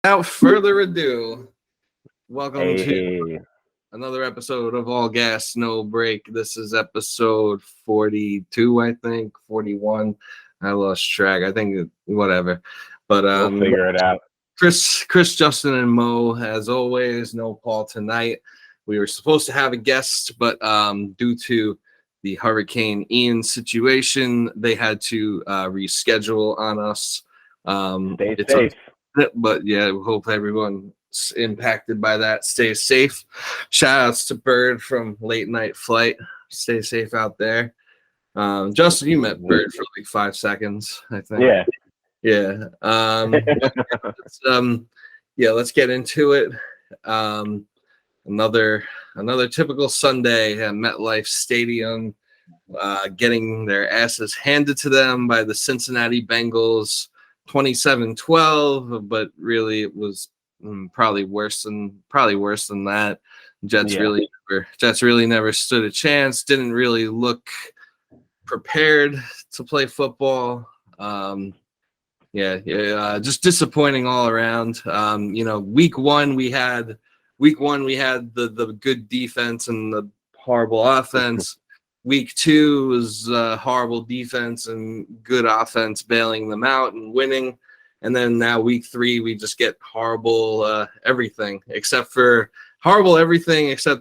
Without further ado, welcome to Hey, another episode of All Gas, No Break. This is episode 42, I think, 41. I lost track. I think whatever. But we'll figure it out. Chris, Justin, and Mo, as always, no Paul tonight. We were supposed to have a guest, but due to the Hurricane Ian situation, they had to reschedule on us. Stay It's safe. but yeah, we hope everyone's impacted by that stays safe. Shout outs to Bird from Late Night Flight. Stay safe out there. Justin, you met Bird for like 5 seconds, I think. Yeah. Yeah. Let's get into it. Another typical Sunday at MetLife Stadium, getting their asses handed to them by the Cincinnati Bengals, 27-12, but really it was probably worse than that. Jets really never stood a chance. Didn't really look prepared to play football. Just disappointing all around. Week one we had the good defense and the horrible offense. Week two was horrible defense and good offense bailing them out and winning. And then now week three, we just get horrible everything except the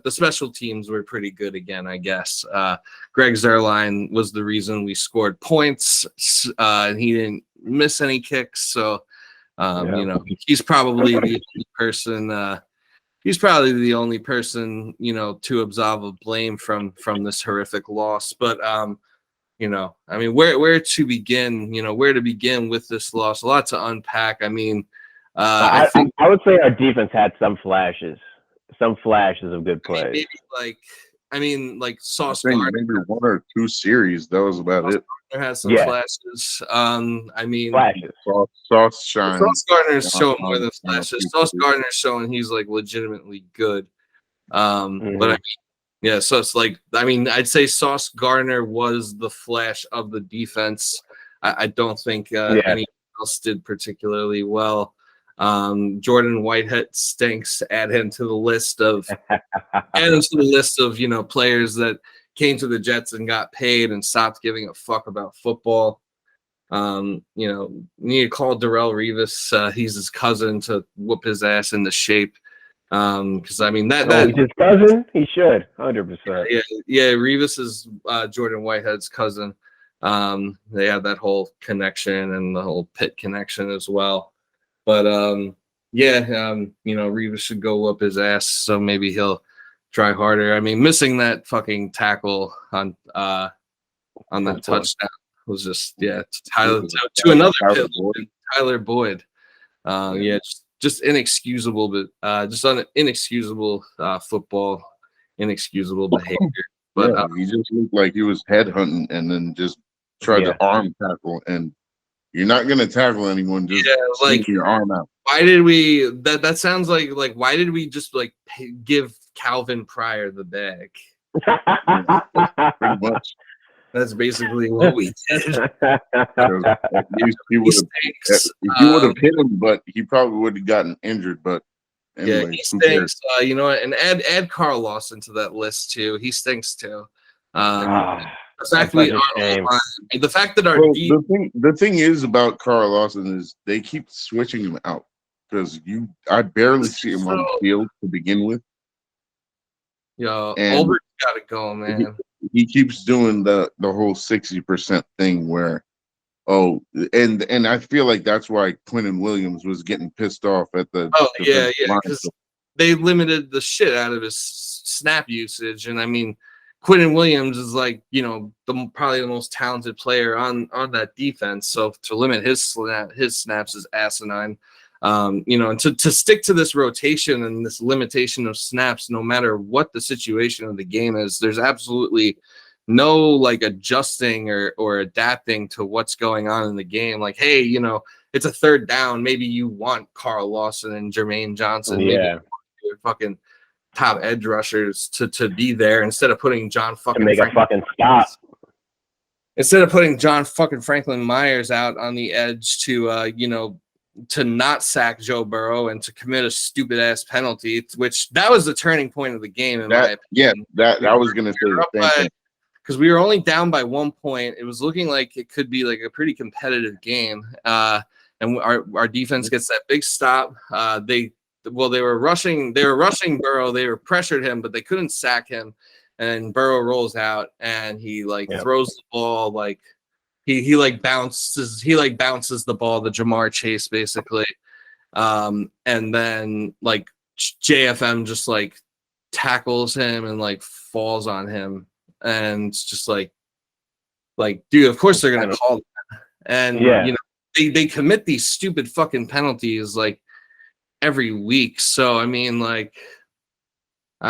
special teams were pretty good again, I guess. Greg Zuerlein was the reason we scored points, and he didn't miss any kicks. So, he's probably the only person. He's probably the only person, to absolve of blame from this horrific loss. But where to begin? Where to begin with this loss? A lot to unpack. I think I would say our defense had some flashes of good plays. Sauce Gardner. Maybe one or two series. That was about it. There has some flashes. Flashes. Sauce shine. Sauce Gardner's showing more than flashes. Sauce Gardner's showing he's like legitimately good. So it's like I'd say Sauce Gardner was the flash of the defense. I don't think anyone else did particularly well. Jordan Whitehead stinks. Add him to the list of players that came to the Jets and got paid and stopped giving a fuck about football. Need to call Darrelle Revis. He's his cousin to whoop his ass into shape. He's his cousin. He should 100%. Yeah. Revis is Jordan Whitehead's cousin. They have that whole connection and the whole Pitt connection as well. But Revis should go whoop his ass. So maybe he'll try harder. Missing that fucking tackle on that touchdown was just Tyler Boyd. Just inexcusable, but just inexcusable football, inexcusable behavior. But he just looked like he was headhunting and then just tried to arm tackle. And you're not gonna tackle anyone. Just stick your arm out. Why did we? That sounds like why did we just give Calvin Pryor the bag? Pretty much. That's basically what we did. He would have hit him, but he probably would have gotten injured. But anyway, he stinks. And add Carl Lawson to that list too. He stinks too. The thing is about Carl Lawson is they keep switching him out because I barely see him on the field to begin with. Olbert's got to go, man. He keeps doing the whole 60% thing where, and I feel like that's why Quentin Williams was getting pissed off at the. Because they limited the shit out of his snap usage, and Quentin Williams is probably the most talented player on that defense. So to limit his snaps is asinine. And to stick to this rotation and this limitation of snaps, no matter what the situation of the game is, there's absolutely no adjusting or adapting to what's going on in the game. Hey, it's a third down. Maybe you want Carl Lawson and Jermaine Johnson. Maybe you want your fucking top edge rushers to be there instead of putting John fucking make a fucking stop. Instead of putting John fucking Franklin Myers out on the edge to to not sack Joe Burrow and to commit a stupid ass penalty, which that was the turning point of the game in my opinion. That I was gonna say the same thing. Because we were only down by 1 point. It was looking like it could be like a pretty competitive game. And our defense gets that big stop. They were rushing Burrow. They pressured him, but they couldn't sack him. And Burrow rolls out and he throws the ball like he bounces the ball to Jamar Chase basically. And then JFM just tackles him and falls on him. And it's just dude, of course they're gonna call that. And you know, they commit these stupid fucking penalties every week. So I mean, I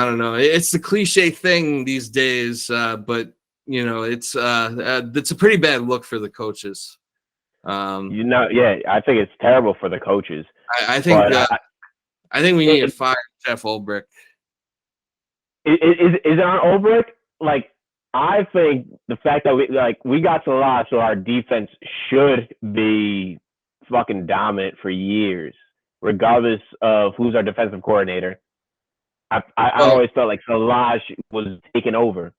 don't know. It's the cliche thing these days, but you know, it's a pretty bad look for the coaches. I think it's terrible for the coaches. I think we need to fire Jeff Ulbrich. Is it on Ulbrich? I think the fact that we got Salah, so our defense should be fucking dominant for years, regardless of who's our defensive coordinator. I always felt like Salah was taking over.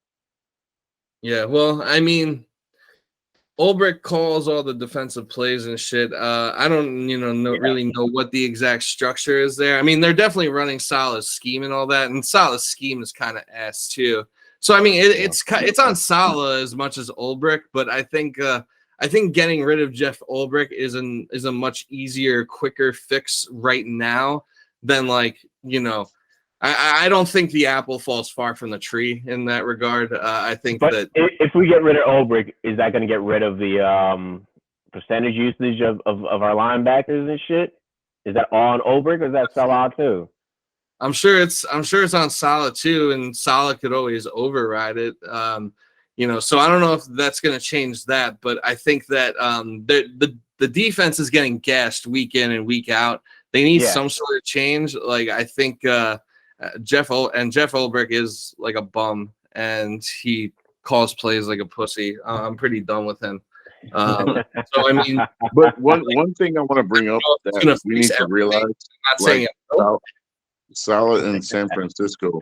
Yeah, well, I mean, Ulbrich calls all the defensive plays and shit. I don't, really know what the exact structure is there. I mean, they're definitely running Salah's scheme and all that, and Salah's scheme is kind of ass too. So I mean, it's on Salah as much as Ulbrich, but I think getting rid of Jeff Ulbrich is a much easier, quicker fix right now than I don't think the apple falls far from the tree in that regard. I think that if we get rid of Ulbrich, is that going to get rid of the percentage usage of our linebackers and shit? Is that all on Ulbrich or is that Salah too? I'm sure it's on Salah too, and Salah could always override it. So I don't know if that's going to change that, but I think that the defense is getting gashed week in and week out. They need some sort of change. I think Jeff Ulbrich is like a bum, and he calls plays like a pussy. I'm pretty done with him. So I mean, but one thing I want to bring up that we need to realize, I'm not saying it. Salah in San Francisco,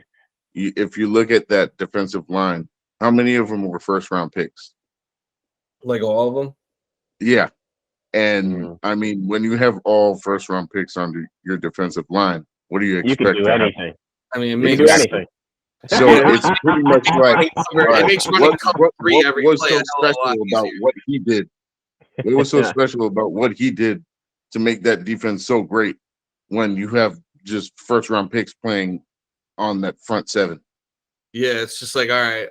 if you look at that defensive line, how many of them were first round picks? All of them? Yeah. And I mean, when you have all first round picks on your defensive line, what do you expect? You can do anything. I mean, it makes makes anything. So it's pretty much it makes running cover three every was play so special about what he did? What was so special about what he did to make that defense so great when you have just first round picks playing on that front seven? Yeah, it's just all right,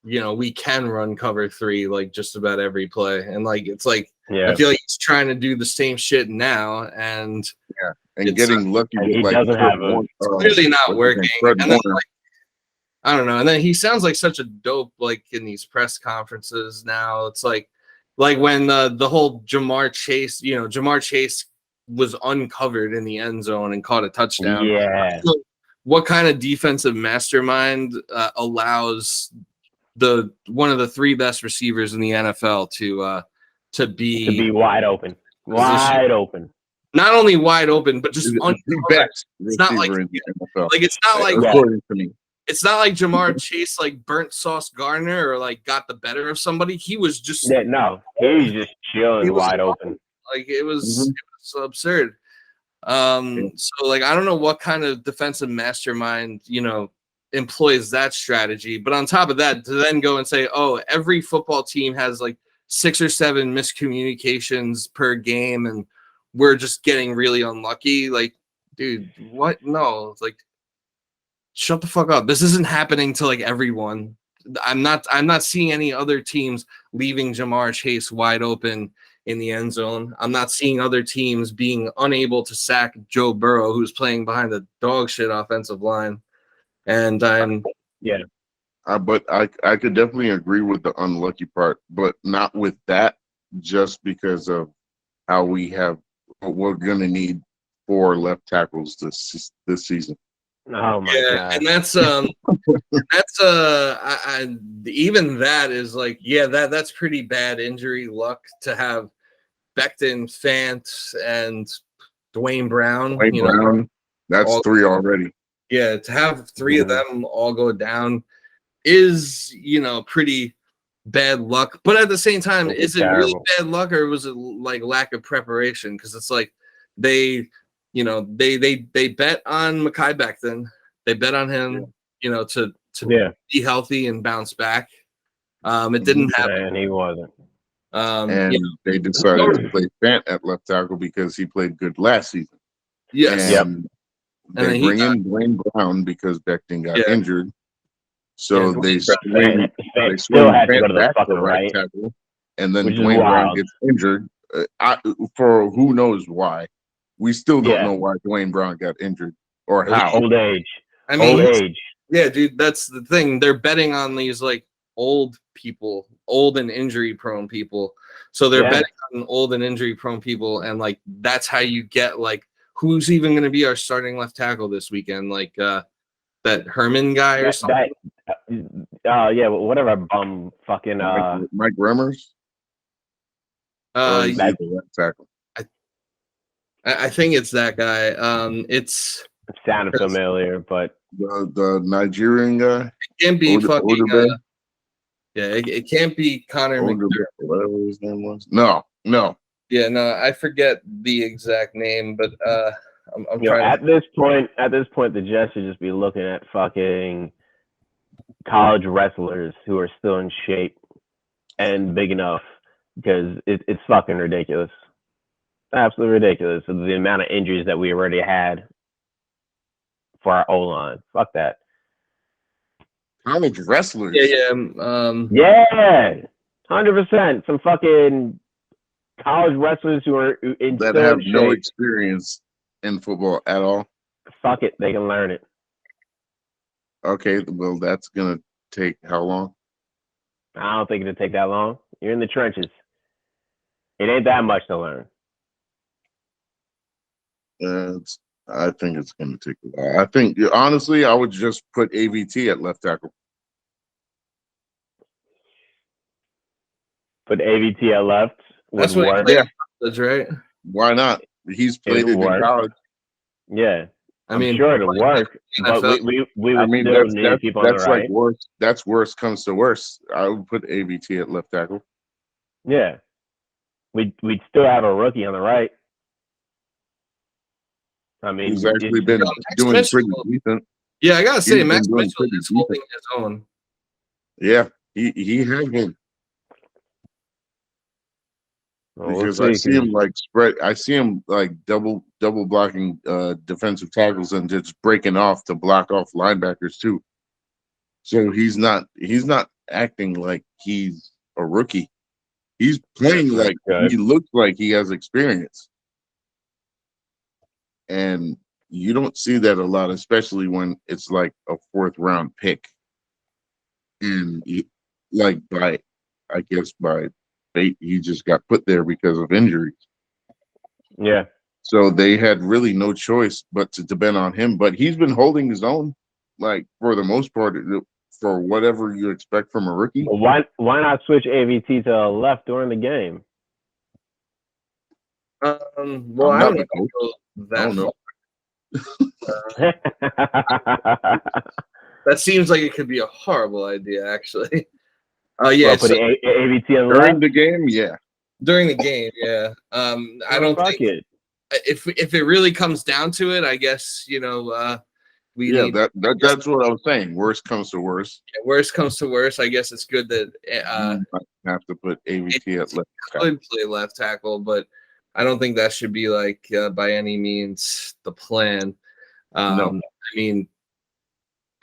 we can run cover three just about every play. And I feel like he's trying to do the same shit now, and getting lucky with it's clearly not working. And then, I don't know. And then he sounds like such a dope in these press conferences now. It's like when the whole Jamar Chase was uncovered in the end zone and caught a touchdown. Yeah. So what kind of defensive mastermind allows one of the three best receivers in the NFL to be wide open? Wide open. Not only wide open, but just the best. It's not like in the NFL. it's not like according to me. It's not like Jamar Chase burnt Sauce Gardner or got the better of somebody. He was just he's just chilling wide open. It was so absurd. So I don't know what kind of defensive mastermind employs that strategy, but on top of that, to then go and say, oh, every football team has 6 or 7 miscommunications per game, and we're just getting really unlucky. Dude, what? No, shut the fuck up. This isn't happening to everyone. I'm not seeing any other teams leaving Jamar Chase wide open in the end zone. I'm not seeing other teams being unable to sack Joe Burrow, who's playing behind the dog shit offensive line. And but I could definitely agree with the unlucky part, but not with that, just because of how we're going to need 4 left tackles this season. Oh my God. And that's even that is that's pretty bad injury luck to have Becton, Fant, and Dwayne Brown. Dwayne Brown, that's all, 3 already. Yeah, to have 3 of them all go down is, pretty bad luck. But at the same time, is it really bad luck, or was it like lack of preparation? Because it's like they bet on Mekhi Becton. They bet on him, to be healthy and bounce back. It didn't happen. And he wasn't. And they decided to play Fant at left tackle because he played good last season. Yes. And they bring in Dwayne Brown because Becton got injured. So they swing Fant back to right tackle, and then Dwayne Brown gets injured. For who knows why. We still don't know why Dwayne Brown got injured or how. Old age. Yeah, dude, that's the thing. They're betting on these like old people, old and injury prone people. So they're betting on old and injury prone people, and like that's how you get like who's even going to be our starting left tackle this weekend, like that Herman guy or something. Whatever bum fucking Mike Remmers. That's the left tackle. I think it's that guy. It sounded familiar, but the Nigerian guy. It can't be fucking. It can't be Connor McDermott. Whatever his name was. No. Yeah, no, I forget the exact name, but I'm trying. At this point, the Jets should just be looking at fucking college wrestlers who are still in shape and big enough, because it's fucking ridiculous. Absolutely ridiculous. The amount of injuries that we already had for our O-line. Fuck that. College wrestlers. Yeah. 100%. Some fucking college wrestlers who are that have no experience in football at all. Fuck it, they can learn it. Okay, well, that's gonna take how long? I don't think it'll take that long. You're in the trenches. It ain't that much to learn. I think it's going to take a while. I think, honestly, I would just put AVT at left tackle. Put AVT at left? That's what that's right. Why not? He's played it in college. Yeah. I'm sure it'll work, but we would still need people on the right. Like worse. That's worse comes to worse. I would put AVT at left tackle. Yeah. We'd still have a rookie on the right. I mean, he's actually been doing pretty decent. Yeah, I gotta say, Max Mitchell is holding his own. Yeah, he has been. Because I see him like spread. I see him like double blocking defensive tackles and just breaking off to block off linebackers too. So he's not acting like he's a rookie. He's playing like he looks like he has experience. And you don't see that a lot, especially when it's like a 4th round pick. And by fate, he just got put there because of injuries. Yeah. So they had really no choice but to depend on him. But he's been holding his own, like for the most part, for whatever you expect from a rookie. Well, why not switch AVT to left during the game? Well, I don't know. That seems like it could be a horrible idea, actually. Putting AVT on during the game, yeah. During the game, yeah. I don't think it. If it really comes down to it, I guess that's what I was saying. Worst comes to worst. Yeah, worst comes to worst. I guess it's good that have to put AVT at left tackle. Could play left tackle, but I don't think that should be like by any means the plan. No. I mean,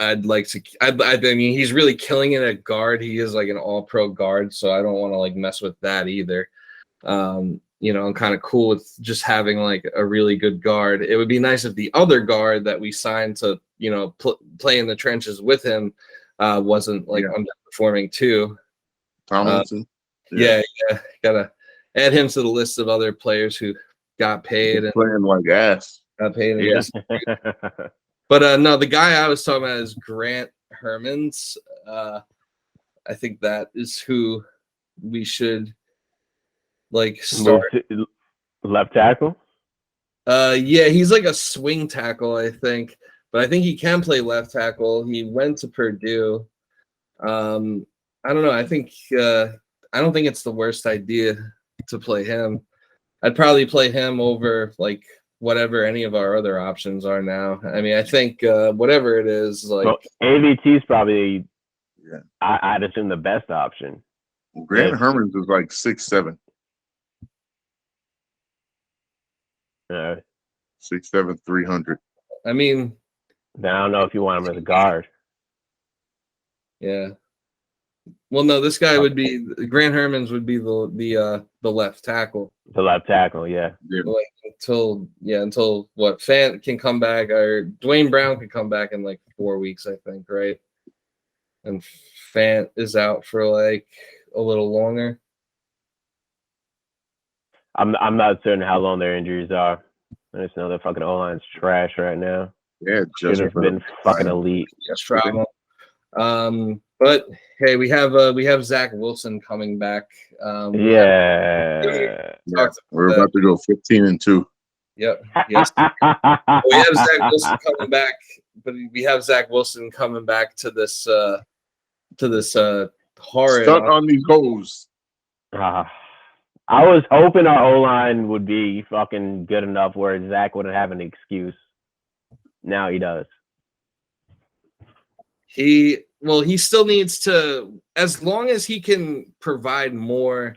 I'd like to. I mean, he's really killing it at guard. He is like an all-pro guard, so I don't want to like mess with that either. I'm kind of cool with just having like a really good guard. It would be nice if the other guard that we signed to play in the trenches with him wasn't like underperforming too. Tomlinson. Yeah, gotta add him to the list of other players who got paid and playing like ass. Got paid. But no, the guy I was talking about is Grant Hermans. I think that is who we should like Move start. to left tackle. Yeah, he's like a swing tackle, I think, but I think he can play left tackle. He went to Purdue. I don't know. I don't think it's the worst idea to play him. I'd probably play him over like whatever any of our other options are now. I mean, I think whatever it is, like Well, AVT is probably, Yeah. I'd assume, the best option. Grant Yes. Herman's is like 6'7", 6'7", 300. I mean, I don't know if you want him as a guard. yeah. Well, no, this guy would be Grant Herman's would be the left tackle. The left tackle, yeah. Like until what Fant can come back or Dwayne Brown can come back in like 4 weeks, I think, right? And Fant is out for like a little longer. I'm not certain how long their injuries are. I just know their fucking O-line's trash right now. Yeah, Should have been fucking elite. yesterday. But hey, we have Zach Wilson coming back. Yeah. We're about to go 15-2. Yep. Yes. We have Zach Wilson coming back, but we have Zach Wilson coming back to this horrid. Stuck on these hoes. I was hoping our O-line would be fucking good enough where Zach wouldn't have an excuse. Now he does. He still needs to, as long as he can provide more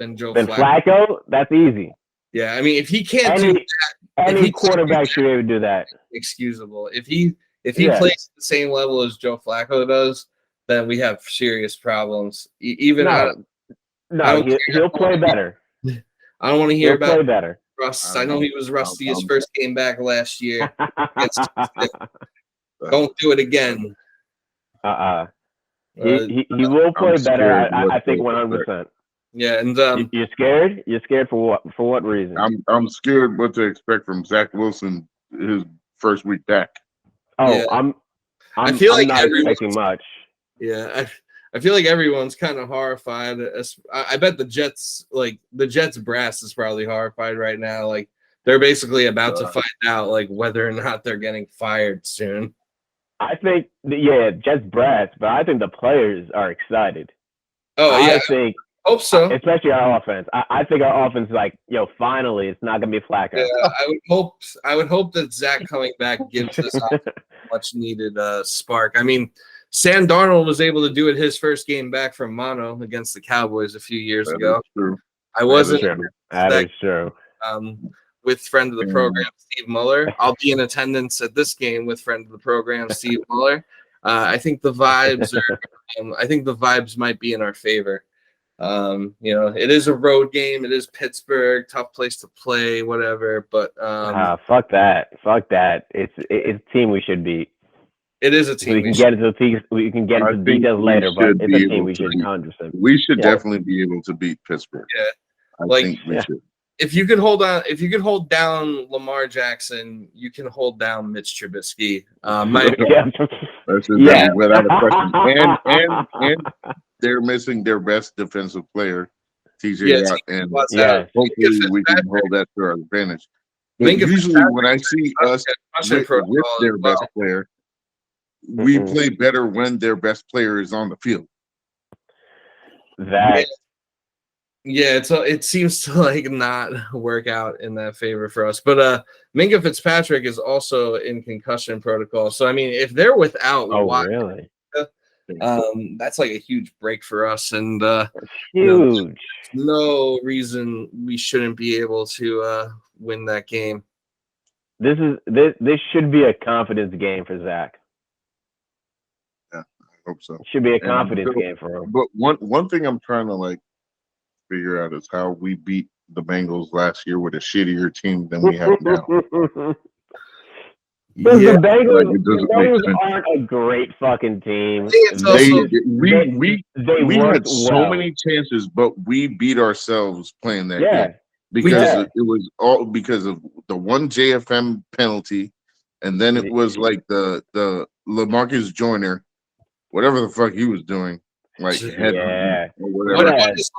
than Joe Flacco, that's easy. Yeah, I mean, if he can't do that, any quarterback should be able to do that. Excusable. If he plays at the same level as Joe Flacco does, then we have serious problems. He'll play better. I don't want to hear about play better. Rust. I know he was rusty his first game back last year. Don't do it again. He will play better. I think 100%. Yeah, and you're scared. You're scared for what? For what reason? I'm scared what to expect from Zach Wilson his first week back. Oh, yeah. I feel like not expecting much. Yeah, I feel like everyone's kind of horrified. I bet the Jets brass is probably horrified right now. Like they're basically about to find out like whether or not they're getting fired soon. I think, Jets brass, but I think the players are excited. Oh, yeah. I hope so. Especially our offense. I think our offense is like, finally, it's not going to be Flacco. Yeah, I would hope that Zach coming back gives this much needed spark. I mean, Sam Darnold was able to do it his first game back from mono against the Cowboys a few years ago. I wasn't. That is true. With friend of the program, Steve Muller. I'll be in attendance at this game with friend of the program, Steve Muller. I think the vibes might be in our favor. It is a road game. It is Pittsburgh, tough place to play, whatever. But fuck that. It's a team we should beat. It is a team. We can get into the details later, but it's a team we should 100%. We should definitely be able to beat Pittsburgh. Yeah, I think we should. If you could hold down Lamar Jackson, you can hold down Mitch Trubisky. That's without a question. And they're missing their best defensive player, TJ Watt, and hopefully we can hold that to our advantage. But usually when I see us with their best player, we play better when their best player is on the field. It seems to like not work out in that favor for us. But Minka Fitzpatrick is also in concussion protocol. So I mean, if they're without Watt, really? That's like a huge break for us, and huge. No reason we shouldn't be able to win that game. This should be a confidence game for Zach. Yeah, I hope so. It should be a confidence game for him. But one thing I'm trying to figure out is how we beat the Bengals last year with a shittier team than we have now. The Bengals aren't a great fucking team. We had so many chances, but we beat ourselves playing that game because it was all because of the one JFM penalty, and then it was like the LaMarcus Joyner, whatever the fuck he was doing. What is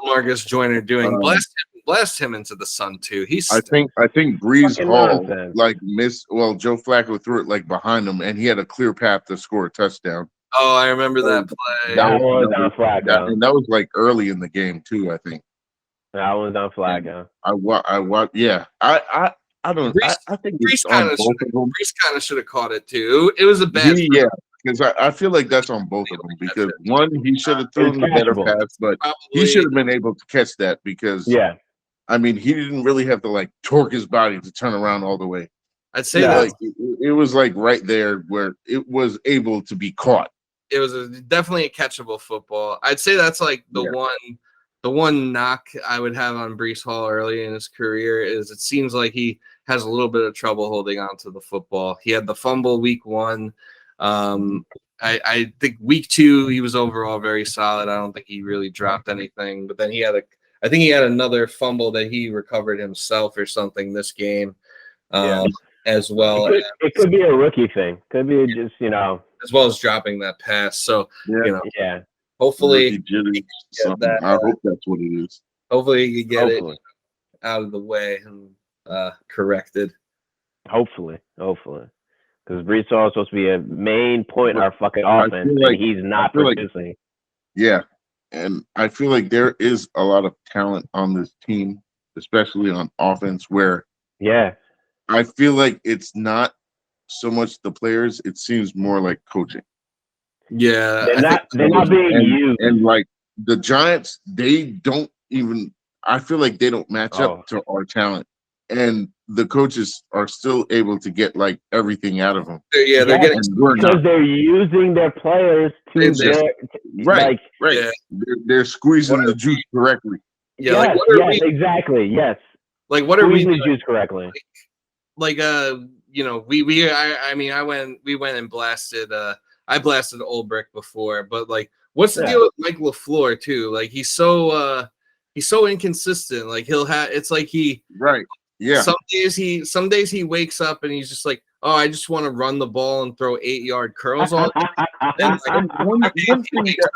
LaMarcus Joyner doing? Bless him blast him into the sun too. I think Breeze Fucking Hall nonsense. like missed. Well, Joe Flacco threw it like behind him, and he had a clear path to score a touchdown. Oh, I remember that play. That was on Flacco. And that was like early in the game too. I think That was on Flacco. Yeah. I don't. Brees- I think Brees it's on kinda both of them. Brees kind of should have caught it too. It was a bad. Yeah, because I feel like that's on both of them. Because one, he should have thrown the better catchable. pass, but he Probably, should have been able to catch that because Yeah. I mean, he didn't really have to like torque his body to turn around all the way. I'd say No. that Like it was like right there where it was able to be caught. it was definitely a catchable football. I'd say that's like the one knock I would have on Brees Hall early in his career is it seems like he has a little bit of trouble holding on to the football. He had the fumble week 1. I think week 2 he was overall very solid. I don't think he really dropped anything, but then I think he had another fumble that he recovered himself or something this game. As well It could be a rookie thing. Could be just, as well as dropping that pass. So yeah. hopefully Something. I hope that's what it is. hopefully he can get Hopefully. it out of the way and corrected. Hopefully. Because Brees Hall is supposed to be a main point in our fucking offense, like- and he's not I feel like- producing. Yeah, and I feel like there is a lot of talent on this team, especially on offense, where Yeah. I feel like it's not so much the players; it seems more like coaching. Yeah, They're not being used. And like the Giants, they don't even. I feel like they don't match Oh. up to our talent, and the coaches are still able to get like everything out of them. they're Yeah. getting And we're Because not. they're using their players to It's just- Right, like, right. Yeah. They're squeezing What the juice correctly. yeah. yes, Like what are yes, we? exactly. Yes. Like what are we? Squeezing the Doing? juice correctly. Like we went and blasted. I blasted Olbrick before, but like, what's the deal with Mike LaFleur too? Like he's so inconsistent. Like it's like he. Right. Yeah. Some days he wakes up and he's just like, oh, I just want to run the ball and throw 8-yard curls all day. Then, like, One thing that,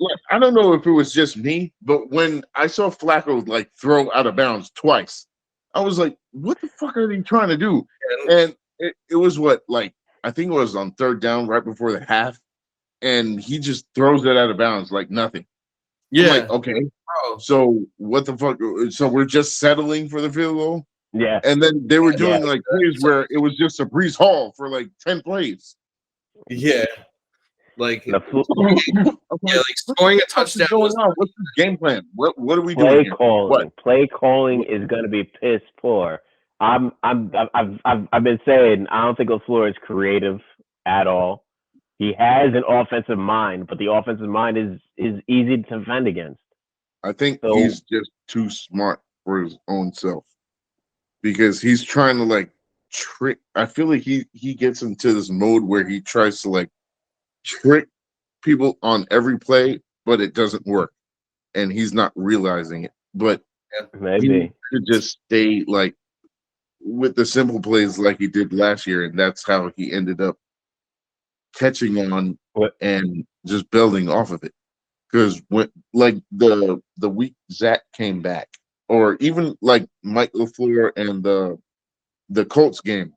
like, I don't know if it was just me, but when I saw Flacco like throw out of bounds twice, I was like, what the fuck are they trying to do? And it was I think it was on 3rd down right before the half, and he just throws it out of bounds like nothing. I'm like, okay, bro. so what the fuck? So we're just settling for the field goal? Yeah. And then they were doing like plays where it was just a Brees Hall for like 10 plays. Yeah. Like The like scoring a touchdown. What's going on? What's the game plan? What are we play doing here? calling. What? Play calling is going to be piss poor. I've been saying I don't think LaFleur is creative at all. He has an offensive mind, but the offensive mind is easy to defend against. I think So- he's just too smart for his own self because he's trying to like trick. I feel like he gets into this mode where he tries to like trick people on every play, but it doesn't work, and he's not realizing it. But Maybe. he could just stay like with the simple plays like he did last year, and that's how he ended up catching on and just building off of it. Because when like the week Zach came back, or even like Mike LaFleur and the Colts game,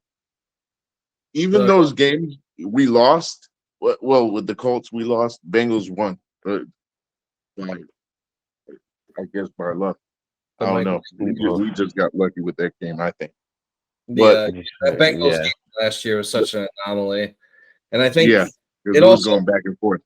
even those games we lost. Well, with the Colts we lost. Bengals won. I guess by luck. I don't know. We just got lucky with that game, I think. But that Bengals game last year was such an anomaly, and I think it was going back and forth.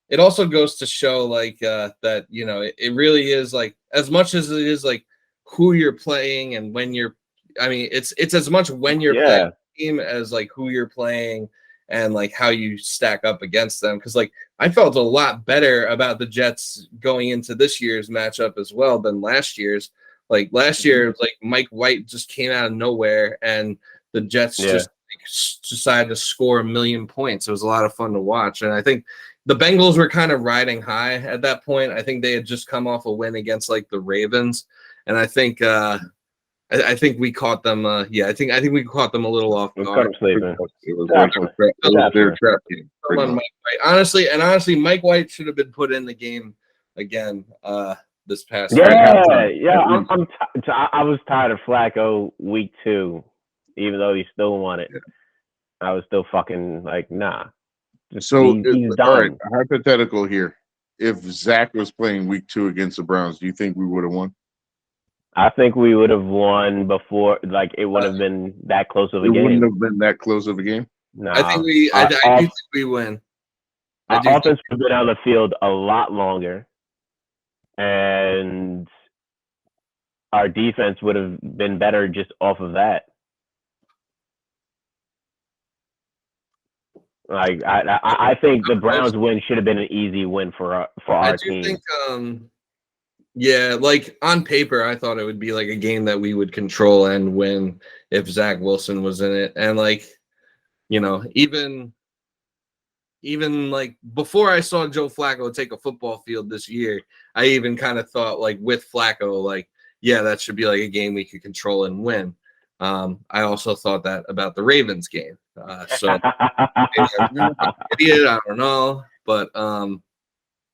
It also goes to show like that it really is like as much as it is like who you're playing and when you're. I mean, it's as much when you're playing the team as like who you're playing and like how you stack up against them. Because like I felt a lot better about the Jets going into this year's matchup as well than last year's. Like last year, like Mike White just came out of nowhere, and the Jets just decided to score 1 million points. It was a lot of fun to watch, and I think the Bengals were kind of riding high at that point. I think they had just come off a win against like the Ravens, and I think we caught them. I think we caught them a little off guard. It was their trap game. Honestly, Mike White should have been put in the game again this past Yeah, week. I was tired of Flacco week 2, even though he still won it. I was still fucking like, nah. So, he's done. all right, hypothetical here. If Zach was playing week 2 against the Browns, do you think we would have won? I think we would have won before, like it would have been that close of a game. It wouldn't have been that close of a game. No, I think I do think we win. Our offense would have been on the field a lot longer, and our defense would have been better just off of that. Like I think the Browns win should have been an easy win for our team. I think, yeah, like on paper, I thought it would be like a game that we would control and win if Zach Wilson was in it, and like, you know, even like before I saw Joe Flacco take a football field this year, I even kind of thought like with Flacco, like, yeah, that should be like a game we could control and win. I also thought that about the Ravens game. So maybe I'm an idiot, I don't know, but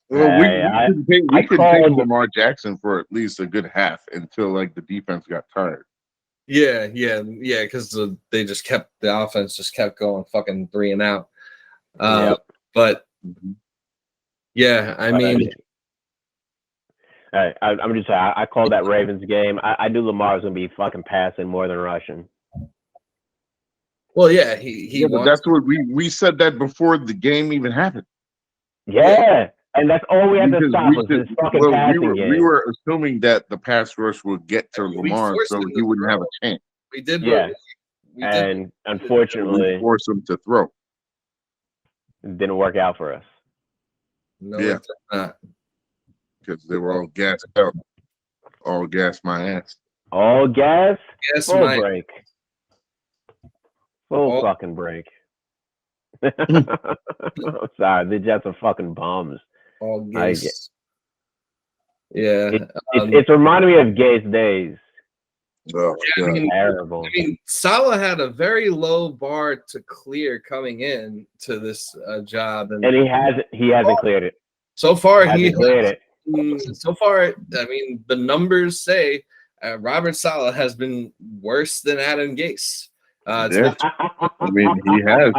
well, we could take Lamar Jackson for at least a good half until like the defense got tired. Yeah, because the offense just kept going fucking 3 and out. But yeah, I mean, I'm just saying, I called that Ravens game. I knew Lamar was gonna be fucking passing more than rushing. Well, yeah, he but that's what we said that before the game even happened. Yeah. And that's all we had to stop was this fucking passing game. We were assuming that the pass rush would get to Lamar, so he wouldn't have a chance. We did, yeah. And unfortunately, we forced him to throw. It didn't work out for us. No, it did not. Because they were all gassed out. All gas my ass. All gas? Full break. Full fucking break. Sorry, the Jets are fucking bums. All gas. Yeah. It's reminding me of Gay's days. Oh, yeah, terrible. I mean, Saleh had a very low bar to clear coming in to this job, and he hasn't cleared it. So far, he cleared it. So far, I mean, the numbers say Robert Saleh has been worse than Adam Gase. I mean, he has.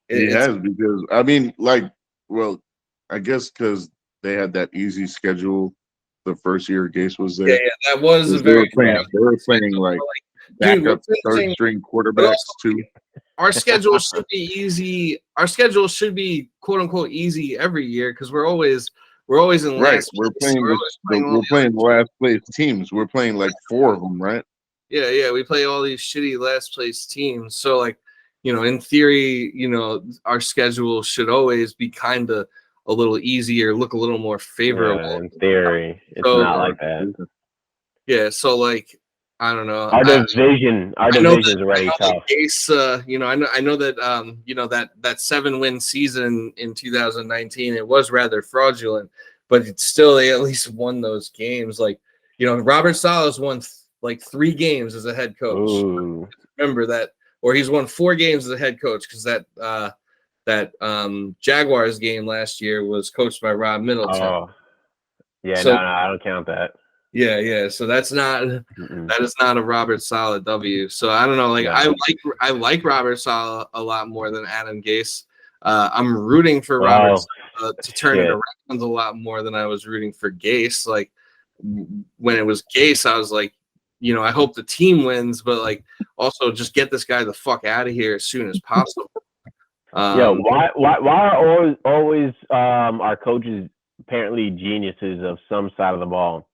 He has because I mean, like, well, I guess because they had that easy schedule the first year Gase was there. Yeah, that was a very. They were playing like backup third string quarterbacks too. Our schedule should be easy. Our schedule should be quote unquote easy every year because we're always in last. We're playing last place teams. We're playing like 4 of them, right? Yeah. We play all these shitty last place teams. So like, you know, in theory, you know, our schedule should always be kind of a little easier, look a little more favorable. Yeah, in theory, it's not like that. Yeah, so like I don't know. Our division is already tough. Gase, you know, I know that you know that 7-win season in 2019 it was rather fraudulent, but it's still they at least won those games. Like, you know, Robert Saleh's won like 3 games as a head coach. Ooh. Remember that, or he's won 4 games as a head coach because that Jaguars game last year was coached by Rob Middleton. Oh. Yeah, so, no, I don't count that. Yeah. So that is not a Robert Saleh W. So I don't know. Like I like Robert Saleh a lot more than Adam Gase. I'm rooting for Robert Saleh to turn it around a lot more than I was rooting for Gase. Like when it was Gase, I was like, you know, I hope the team wins, but like also just get this guy the fuck out of here as soon as possible. Why are always our coaches apparently geniuses of some side of the ball?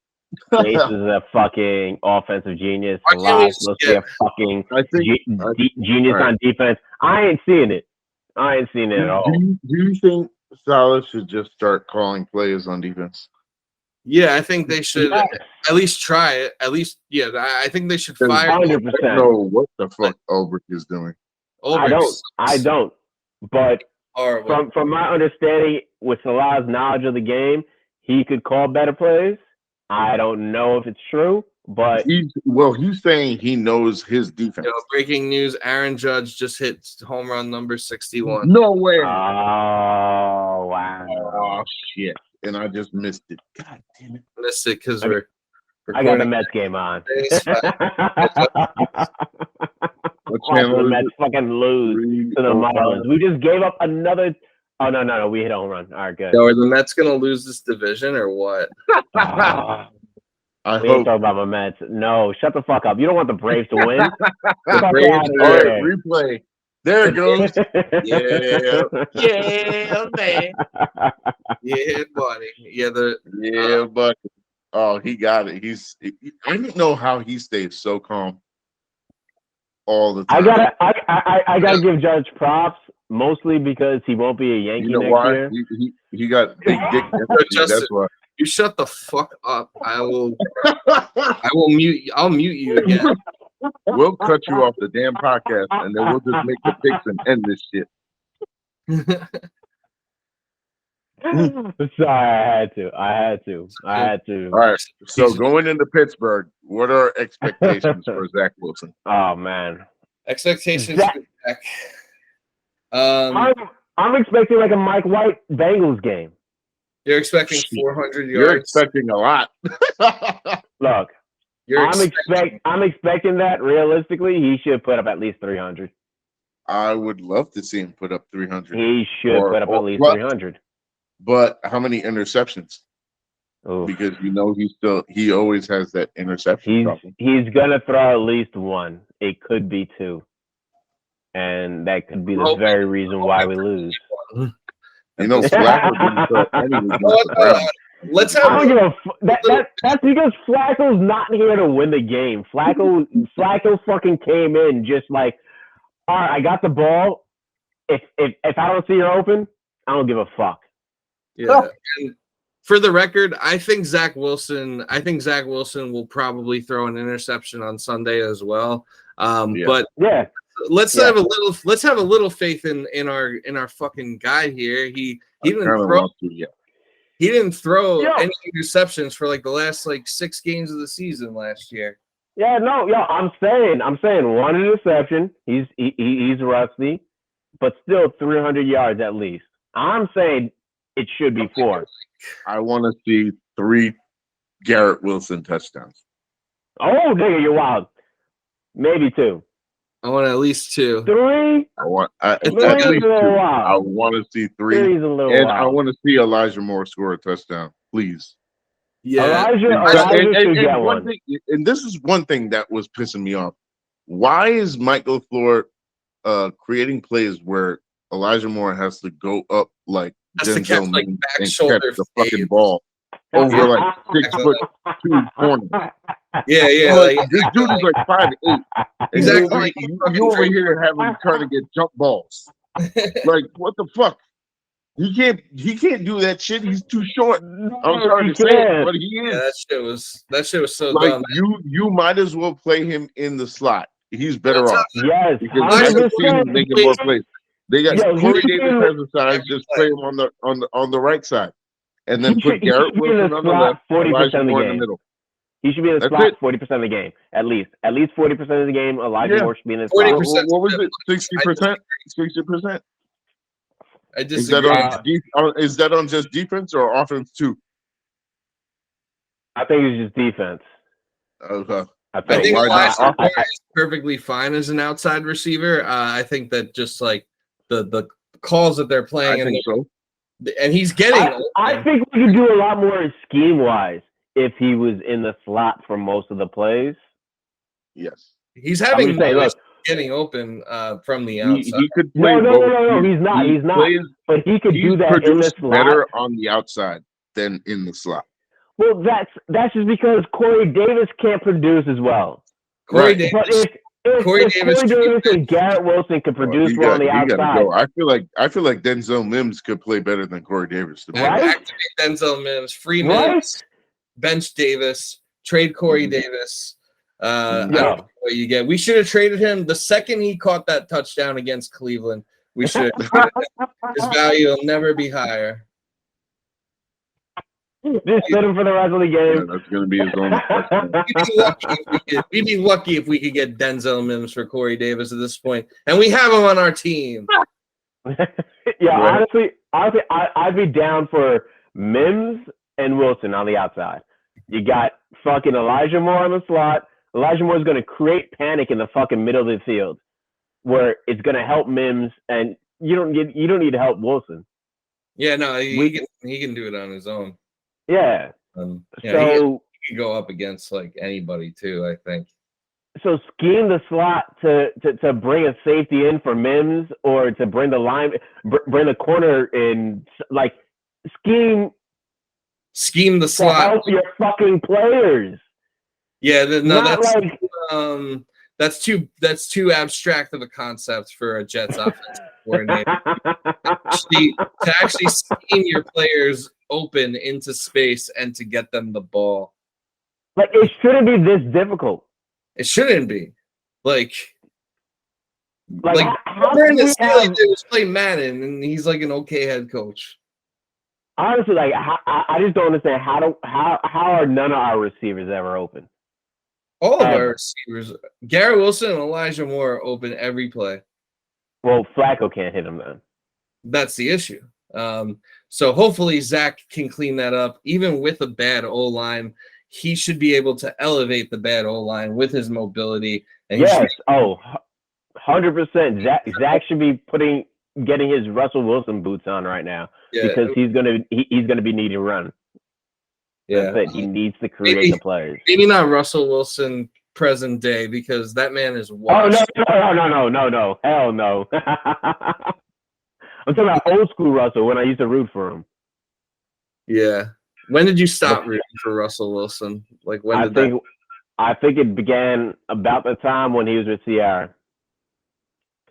Gase is a fucking offensive genius. Saleh must be a fucking genius on defense. I ain't seeing it at all. Do you think Saleh should just start calling plays on defense? Yeah, I think they should at least try it. At least, I think they should fire. 100%. I don't know what the fuck Ulbrich is doing. I don't. But from my understanding, with Saleh's knowledge of the game, he could call better plays. I don't know if it's true, but he's saying he knows his defense. Breaking news: Aaron Judge just hit home run number 61. No way! Oh wow. Oh shit! And I just missed it. God damn it! Missed it because I we're I got the recording Mets game on. days. What Watching channel the is Mets it? fucking lose to the 305. Marlins. We just gave up another. Oh no! We hit a home run. All right, good. Yo, are the Mets gonna lose this division or what? Ah, I we ain't hope. talking about my Mets. No, shut the fuck up. You don't want the Braves to win. The Fuck Braves outta All right, here. replay. There it goes. Yeah, man. Yeah, buddy. Yeah, Yeah, but oh, he got it. I don't know how he stays so calm all the time. I gotta give Judge props mostly because he won't be a Yankee You know next why? year. He got big dick. Justin, That's why. you shut the fuck up. I will mute you. I'll mute you again. We'll cut you off the damn podcast, and then we'll just make the picks and end this shit. Sorry, I had to. All right. So going into Pittsburgh, what are expectations for Zach Wilson? Oh man, Expectations Zach- for Zach. I'm expecting like a Mike White Bengals game. You're expecting 400 yards. You're expecting a lot. Look, You're I'm expecting that realistically, he should put up at least 300. I would love to see him put up 300. He should put up at least 300. But how many interceptions? Oof. Because he always has that interception problem. He's gonna throw at least one. It could be two, and that could be the very reason why we lose. You know, Flacco didn't throw any. Let's I have don't give a that's because Flacco's not here to win the game. Flacco fucking came in just like, all right, I got the ball. If I don't see her open, I don't give a fuck. Yeah. And for the record, I think Zach Wilson will probably throw an interception on Sunday as well. But yeah, let's have a little faith in our fucking guy here. He didn't throw any interceptions for like the last like 6 games of the season last year. Yeah, no, I'm saying one interception. He's rusty, but still 300 yards at least. I'm saying it should be 4. I want to see 3 Garrett Wilson touchdowns. Oh, nigga, you're wild. Maybe 2. I want at least 2. 3. I want at least 2. Wild. I want to see 3, 3's a little and wild. I want to see Elijah Moore score a touchdown, please. Yeah, Elijah should get one. And this is one thing that was pissing me off. Why is Mike LaFleur creating plays where Elijah Moore has to go up like Denzel catch, like, and back catch shoulder the fucking ball over like 6'2" corner? Yeah. Like, this dude is like 5'8". Exactly. You over here trying to get jump balls. Like, what the fuck? He can't do that shit. He's too short. I'm sorry to say it, but he is. Yeah, that shit was so like dumb. you might as well play him in the slot. He's better off. Yes, because I can see him making more plays. They got Corey Davis has the size. Just play him on the right side, and then put Garrett Wilson on the left. 40% of the Moore game. in the middle. He should be in the slot 40% of the game, at least 40% of the game. Elijah Moore should be in the slot. 40%. What was it? 60%? 60%? I disagree. Is that on just defense or offense too? I think it's just defense. Okay. I think Elijah Moore is perfectly fine as an outside receiver. I think that just like the calls that they're playing, I think so. And he's getting. I think we could do a lot more scheme wise if he was in the slot for most of the plays. Yes, he's having getting open from the outside. He could play. No, he's not. He's not. But he could do that in the slot. Better on the outside than in the slot. Well, that's just because Corey Davis can't produce as well. Corey Davis. But if Corey Davis and Garrett Wilson could produce well on the outside, go. I feel like Denzel Mims could play better than Corey Davis. Right? Activate Denzel Mims, free Mims, bench Davis, trade Corey Davis. I don't know what you get. We should have traded him the second he caught that touchdown against Cleveland. We should. His value will never be higher. Just sit him for the rest of the game. Yeah, that's going to be his own. We'd be lucky if we could get Denzel Mims for Corey Davis at this point, and we have him on our team. Yeah, Honestly, I'd be down for Mims and Wilson on the outside. You got fucking Elijah Moore on the slot. Elijah Moore is going to create panic in the fucking middle of the field, where it's going to help Mims, and you don't need to help Wilson. Yeah, no, he can do it on his own. Yeah. Yeah, so he can go up against like anybody too, I think. So scheme the slot to bring a safety in for Mims, or to bring bring the corner in, like scheme the slot to help your fucking players. Yeah, that's too abstract of a concept for a Jets offensive coordinator. to actually scheme your players open into space and to get them the ball. Like, it shouldn't be this difficult. It shouldn't be. Like how do we have? They was playing Madden, and he's like an okay head coach. Honestly, like I just don't understand how are none of our receivers ever open? All of our receivers, Garrett Wilson and Elijah Moore, open every play. Well, Flacco can't hit him then. That's the issue. So hopefully Zach can clean that up. Even with a bad O-line, he should be able to elevate the bad O-line with his mobility. And yes. 100%. Zach should be getting his Russell Wilson boots on right now, because he's gonna be needing to run. Yeah, he needs to create the players. Maybe not Russell Wilson present day, because that man is washed. Oh no, hell no. I'm talking about old school Russell, when I used to root for him. Yeah. When did you stop rooting for Russell Wilson? Like, when did I think it began about the time when he was with Ciara.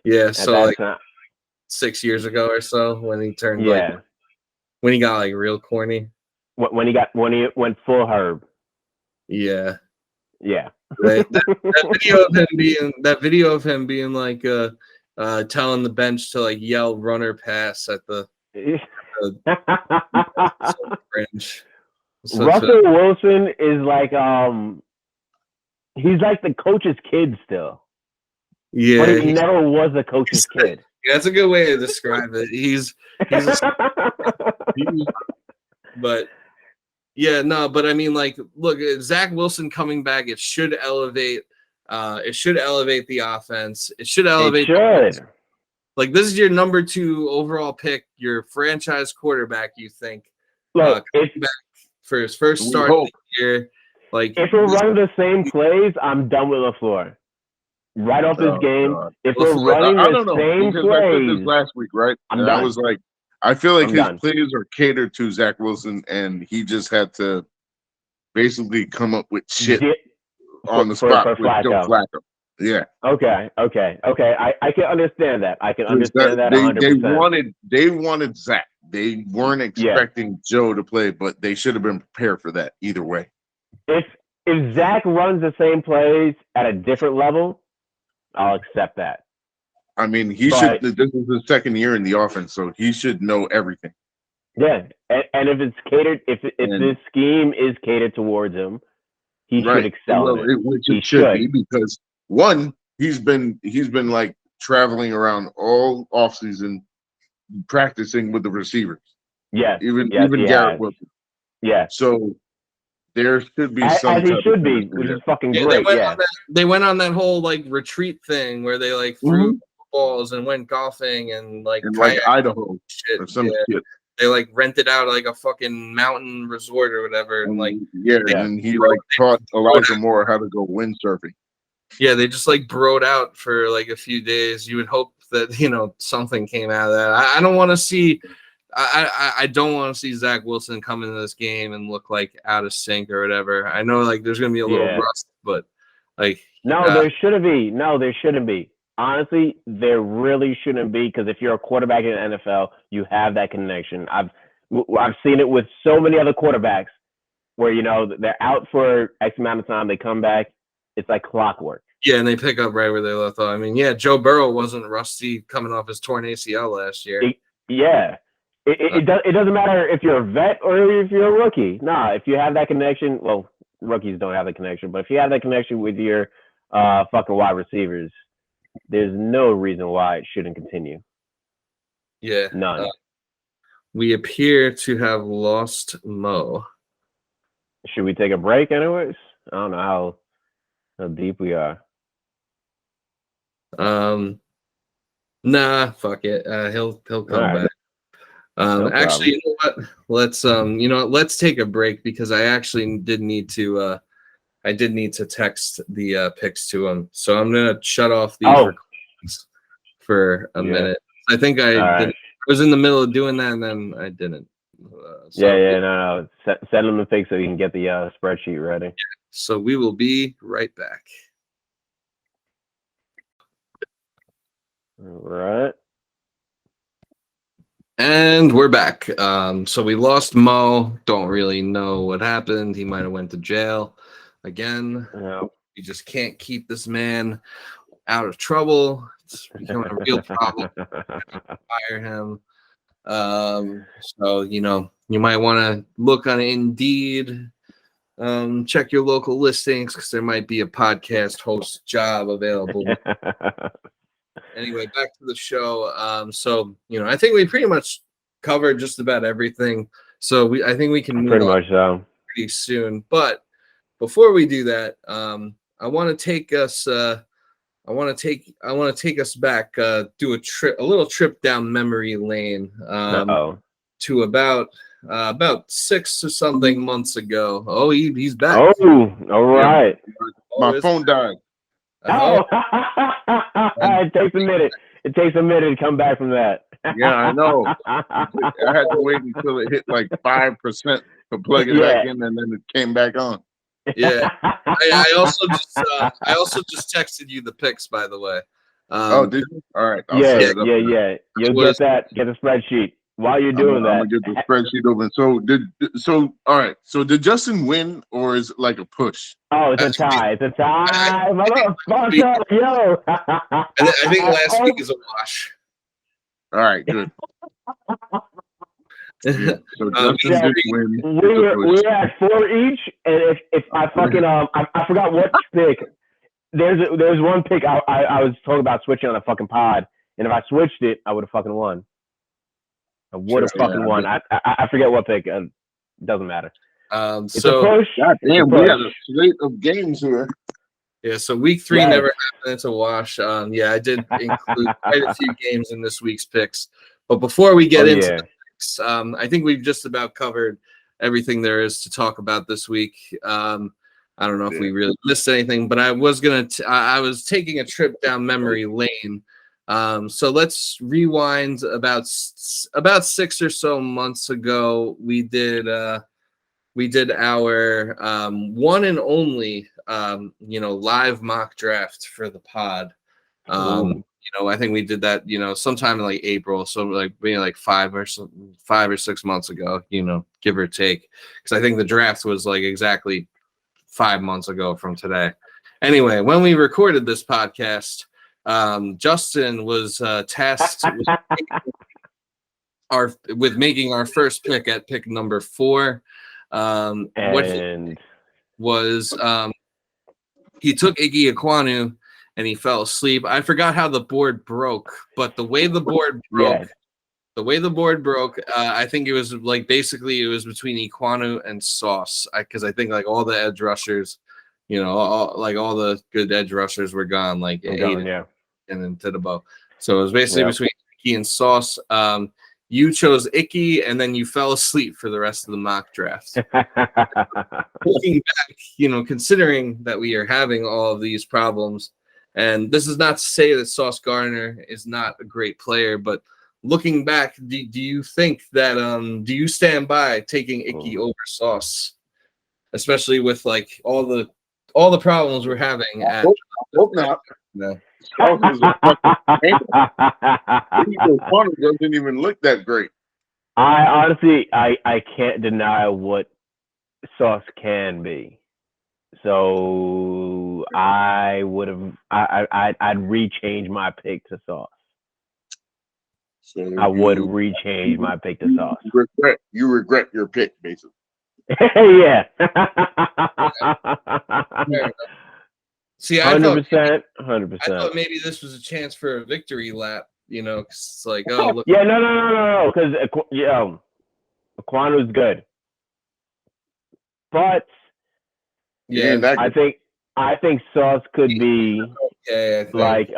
Yeah, so like 6 years ago or so, when he turned when he got like real corny. When he went full Herb. Yeah. Yeah. that video of him being like telling the bench to like yell runner pass at the fringe. Russell Wilson is like he's like the coach's kid still. Yeah. But he never was a coach's kid. Yeah, that's a good way to describe it. But yeah, no, but I mean, like, look, Zach Wilson coming back, it should elevate the offense. It should elevate. Like, this is your number 2 overall pick, your franchise quarterback, you think. Look, back for his first start of the year. Like, if we're running the same plays, I'm done with LaFleur. Right off this game, if we're running the same plays, I said this last week, right? I was like, I feel like his plays are catered to Zach Wilson, and he just had to basically come up with shit on the spot with Joe Flacco. Yeah. Okay. I can understand that. I can understand that 100%. They wanted Zach. They weren't expecting Joe to play, but they should have been prepared for that either way. If Zach runs the same plays at a different level, I'll accept that. I mean, he should. This is his second year in the offense, so he should know everything. Yeah, and if it's catered, if this scheme is catered towards him, he should excel. Which it should be, because one, he's been like traveling around all offseason, practicing with the receivers. Yeah, even Garrett Wilson. Yeah. So there should be some. As he should be, which is fucking great. They went on that whole like retreat thing where they like threw balls and went golfing and like Idaho shit. Or some shit. They like rented out like a fucking mountain resort or whatever, and like and he like taught Elijah Moore how to go windsurfing. Yeah, they just like broed out for like a few days. You would hope that something came out of that. I don't want to see. I don't want to see Zach Wilson come into this game and look like out of sync or whatever. I know like there's gonna be a little rust, but like there shouldn't be. No, there shouldn't be. Honestly, there really shouldn't be, because if you're a quarterback in the NFL, you have that connection. I've seen it with so many other quarterbacks where they're out for X amount of time, they come back, it's like clockwork. Yeah, and they pick up right where they left off. I mean, Joe Burrow wasn't rusty coming off his torn ACL last year. It doesn't matter if you're a vet or if you're a rookie. Nah, if you have that connection, well, rookies don't have the connection, but if you have that connection with your fucking wide receivers, there's no reason why it shouldn't continue. Yeah. None. we appear to have lost Mo. Should we take a break anyways? I don't know how deep we are. Nah, fuck it. He'll come right. back. No Actually, you know what? Let's take a break because I actually did need to text the picks to him. So I'm gonna shut off these recordings for a minute. I think I was in the middle of doing that and then I didn't. No. Send him the picks so you can get the spreadsheet ready. So we will be right back. All right. And we're back. So we lost Mo. Don't really know what happened. He might have went to jail again. No. You just can't keep this man out of trouble. It's becoming a real problem. Fire him. So you might want to look on Indeed. Check your local listings because there might be a podcast host job available. Anyway, back to the show. So I think we pretty much covered just about everything. So I think we can move pretty on much so pretty soon. But before we do that, I want to take us. I want to take us back. Do a little trip down memory lane. To about 6 or something months ago. Oh, he's back. Oh, all right. My phone died. It takes a minute. It takes a minute to come back from that. Yeah, I know. I had to wait until it hit like 5% to plug it back in, and then it came back on. Yeah, I also just texted you the picks, by the way. Did you? All right. Yeah. You'll get the spreadsheet. While you're doing that, I'm gonna get the spreadsheet open. All right. So did Justin win, or is it like a push? Oh, it's a tie. It's a tie, motherfucker. Yo. I think last week is a wash. All right, good. Yeah, so Justin did win. We're at 4 each, and if I fucking I forgot what pick. There's one pick I was talking about switching on a fucking pod, and if I switched it, I would have fucking won. I would have fucking won. I forget what pick. Doesn't matter. It's a push. God damn, we have a slate of games here. Yeah, so week 3 never happened. It's a wash. I did include quite a few games in this week's picks. But before we get into the picks, I think we've just about covered everything there is to talk about this week. I don't know if we really missed anything, but I was I was taking a trip down memory lane. So let's rewind about 6 or so months ago. We did our one and only live mock draft for the pod. I think we did that sometime in like April, so like maybe like 5 or 6 months ago, give or take, because I think the draft was like exactly 5 months ago from today. Anyway, when we recorded this podcast, Justin was tasked with making our first pick at pick number 4. What he was he took Iggy Ekwonu and he fell asleep. I forgot how the board broke, but the way the board broke, I think it was like basically it was between Ekwonu and Sauce, because I think like all the edge rushers, all the good edge rushers were gone, like and then Tidabo. So it was basically between Icky and Sauce. You chose Icky, and then you fell asleep for the rest of the mock draft. Looking back, considering that we are having all of these problems, and this is not to say that Sauce Gardner is not a great player, but looking back, do you think that do you stand by taking Icky over Sauce, especially with like all the problems we're having at hope not. No. Sauce is a fucking doesn't even look that great. I honestly I can't deny what Sauce can be. So I'd rechange my pick to Sauce. So I would rechange my pick to Sauce. You regret your pick, basically. Yeah. See, 100%. I thought maybe this was a chance for a victory lap You know, 'cause it's like, oh, look. Yeah, no, because Aquanu's good, but Yeah, I think Sauce could be okay, I think. like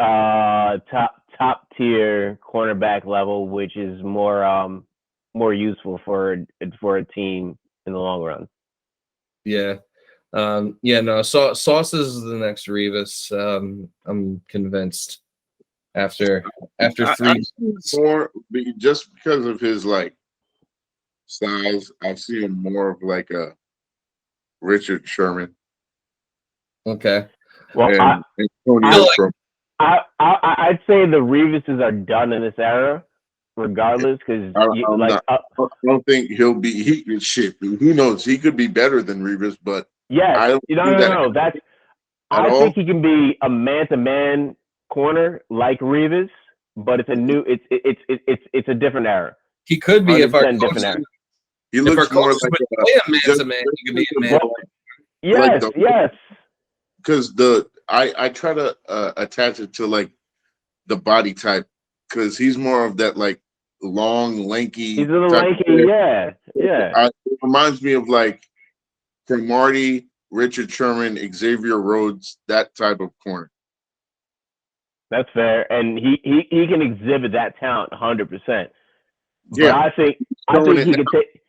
top tier cornerback level, which is more useful for a team in the long run. Yeah. No, Sauce is the next Revis. I'm convinced after I 3 see more just because of his like size. I see him more of like a Richard Sherman Well, and I, Antonio from. I'd say the Revises are done in this era, regardless, because I don't think he'll be. He shit. Who knows? He could be better than Revis, but yes, I don't see that no. That's at I all. think he can be a man-to-man corner like Revis, but it's a different era. he could be if our 100% different coaches, era. He if our looks more coaches like would play a man just to man, he could be a man. Yes. because I try to attach it to like the body type because he's more of that like long, lanky. He's a little type lanky, of yeah. it reminds me of like Marty, Richard Sherman, Xavier Rhodes, that type of corner. That's fair, and he can exhibit that talent 100%. But Yeah, I think he could take.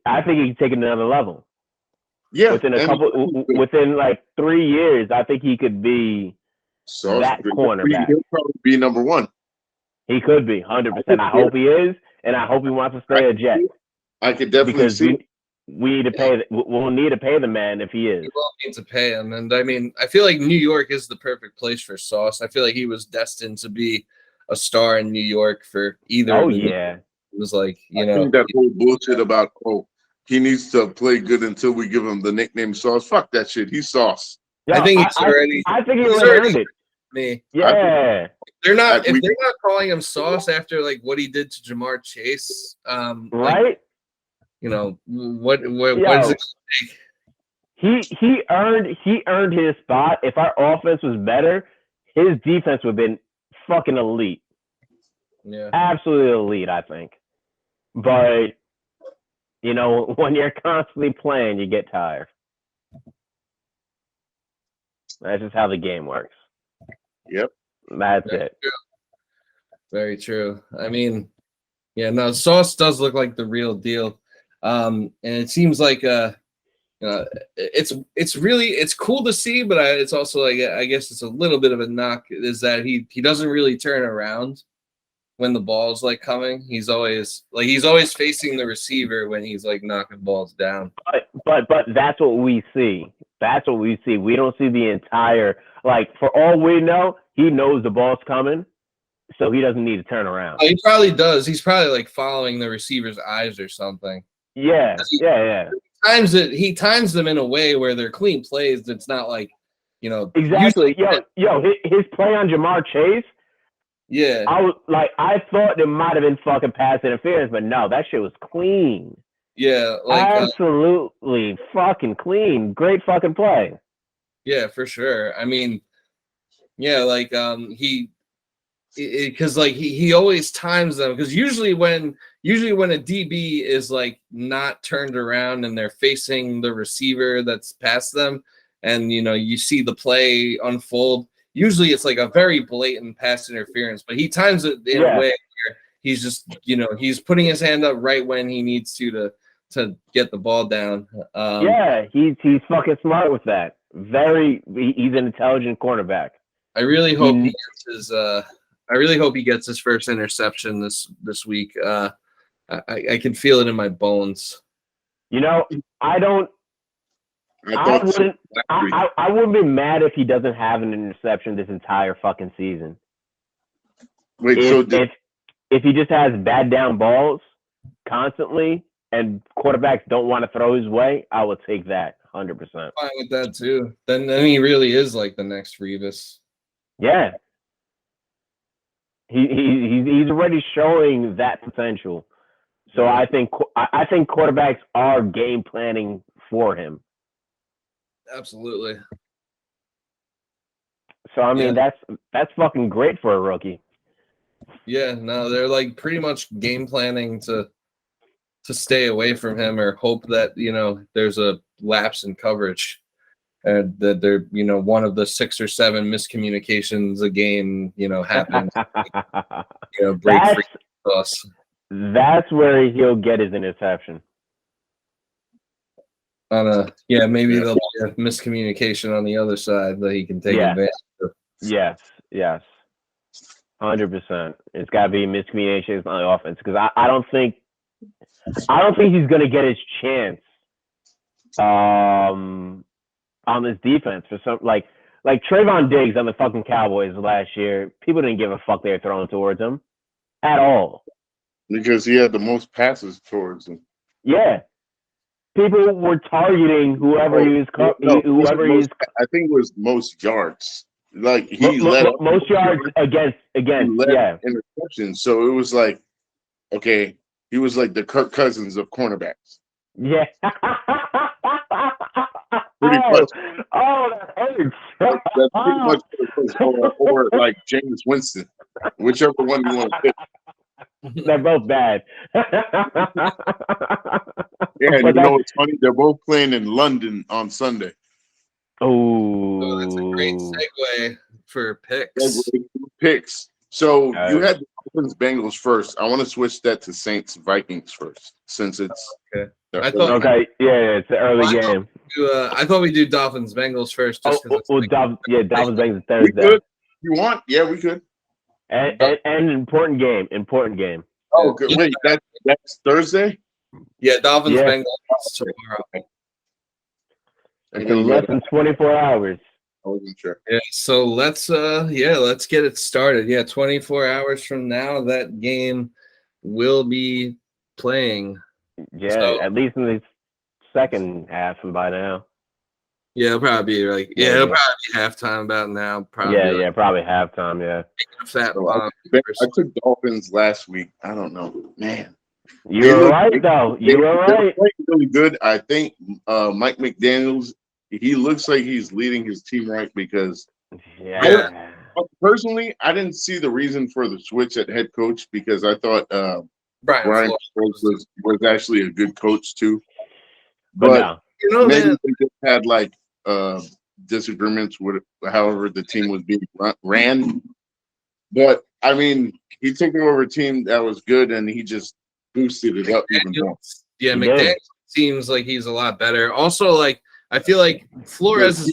I think he can take it another level. Yeah, within like 3 years, I think he could be that cornerback. He'll probably be number one. He could be 100%. I hope he is, and I hope he wants to stay a Jet. I could definitely see. We need to pay. We'll need to pay the man if he is. We will need to pay him, and I mean, I feel like New York is the perfect place for Sauce. I feel like he was destined to be a star in New York for either. Oh yeah. It was like I think that whole bullshit about he needs to play good until we give him the nickname Sauce. Fuck that shit. He's Sauce. Yo, I think he's already. I think he's already earned it. Me. Yeah. They're not calling him Sauce after like what he did to Jamar Chase. Right. Like, you know what is it gonna take? He earned his spot. If our offense was better, his defense would have been fucking elite. Yeah. Absolutely elite, I think. But when you're constantly playing, you get tired. That's just how the game works. Yep. That's it. True. Very true. I mean, yeah, no, Sauce does look like the real deal. And it seems like it's cool to see, but it's also like I guess it's a little bit of a knock is that he doesn't really turn around when the ball's like coming. He's always facing the receiver when he's like knocking balls down. But that's what we see. That's what we see. We don't see the entire, like, for all we know, he knows the ball's coming, so he doesn't need to turn around. Oh, he probably does. He's probably like following the receiver's eyes or something. Yeah. He times them in a way where they're clean plays. It's not like, Exactly. His play on Jamar Chase. Yeah. I thought there might have been fucking pass interference, but no, that shit was clean. Yeah, absolutely fucking clean. Great fucking play. Yeah, for sure. I mean, yeah, he always times them because usually when a DB is like not turned around and they're facing the receiver that's past them, and you see the play unfold. Usually it's like a very blatant pass interference, but he times it in a way where he's just he's putting his hand up right when he needs to get the ball down. He's fucking smart with that. He's an intelligent cornerback. I really hope he gets his. I really hope he gets his first interception this week. I can feel it in my bones. I wouldn't be mad if he doesn't have an interception this entire fucking season. Wait, if he just has bad down balls constantly and quarterbacks don't want to throw his way, I would take that 100%. Fine with that too. Then he really is like the next Revis. Yeah. He's already showing that potential. So I think quarterbacks are game planning for him. Absolutely. So I mean that's fucking great for a rookie. Yeah, no, they're like pretty much game planning to stay away from him or hope that there's a lapse in coverage and that they're one of the 6 or 7 miscommunications a game happens. Break that's free to us. that's where he'll get his interception. Maybe there'll be a miscommunication on the other side that he can take advantage of. Yes, 100%. It's got to be miscommunications on the offense because I don't think he's gonna get his chance on this defense for some like Trayvon Diggs on the fucking Cowboys last year. People didn't give a fuck they were throwing towards him at all because he had the most passes towards him. Yeah, people were targeting whoever he was. I think it was most yards. Like he led most yards against interceptions. So it was like, okay, he was like the Kirk Cousins of cornerbacks. Yeah. Pretty much. Oh, that hurts. That's pretty much or like James Winston, whichever one you want to pick. They're both bad. Yeah, and you know what's funny? They're both playing in London on Sunday. Oh, that's a great segue for picks. So you had the Dolphins Bengals first. I want to switch that to Saints Vikings first, since it's okay. It's the early game. I thought we'd do Dolphins Bengals first. Dolphins Bengals Thursday. We could. You want? Yeah, we could. And important game. Oh, good. Wait, that's Thursday? Yeah, Dolphins Bengals tomorrow. It's in less than 24 hours. I wasn't sure. Yeah, so let's get it started. Yeah, 24 hours from now, that game will be playing. Yeah, so, at least in the second half and by now. Yeah, it'll probably be it'll probably be halftime about now. Probably probably halftime. Yeah. I took Dolphins last week. I don't know, man. You were right though. You were right. Really good. I think Mike McDaniels. He looks like he's leading his team right because. Yeah. Personally, I didn't see the reason for the switch at head coach because I thought Brian was actually a good coach too. But maybe they just had like disagreements with however the team was being ran. But I mean, he took over a team that was good and he just boosted it up even more. Yeah, McDaniels seems like he's a lot better. Also, like I feel like Flores is he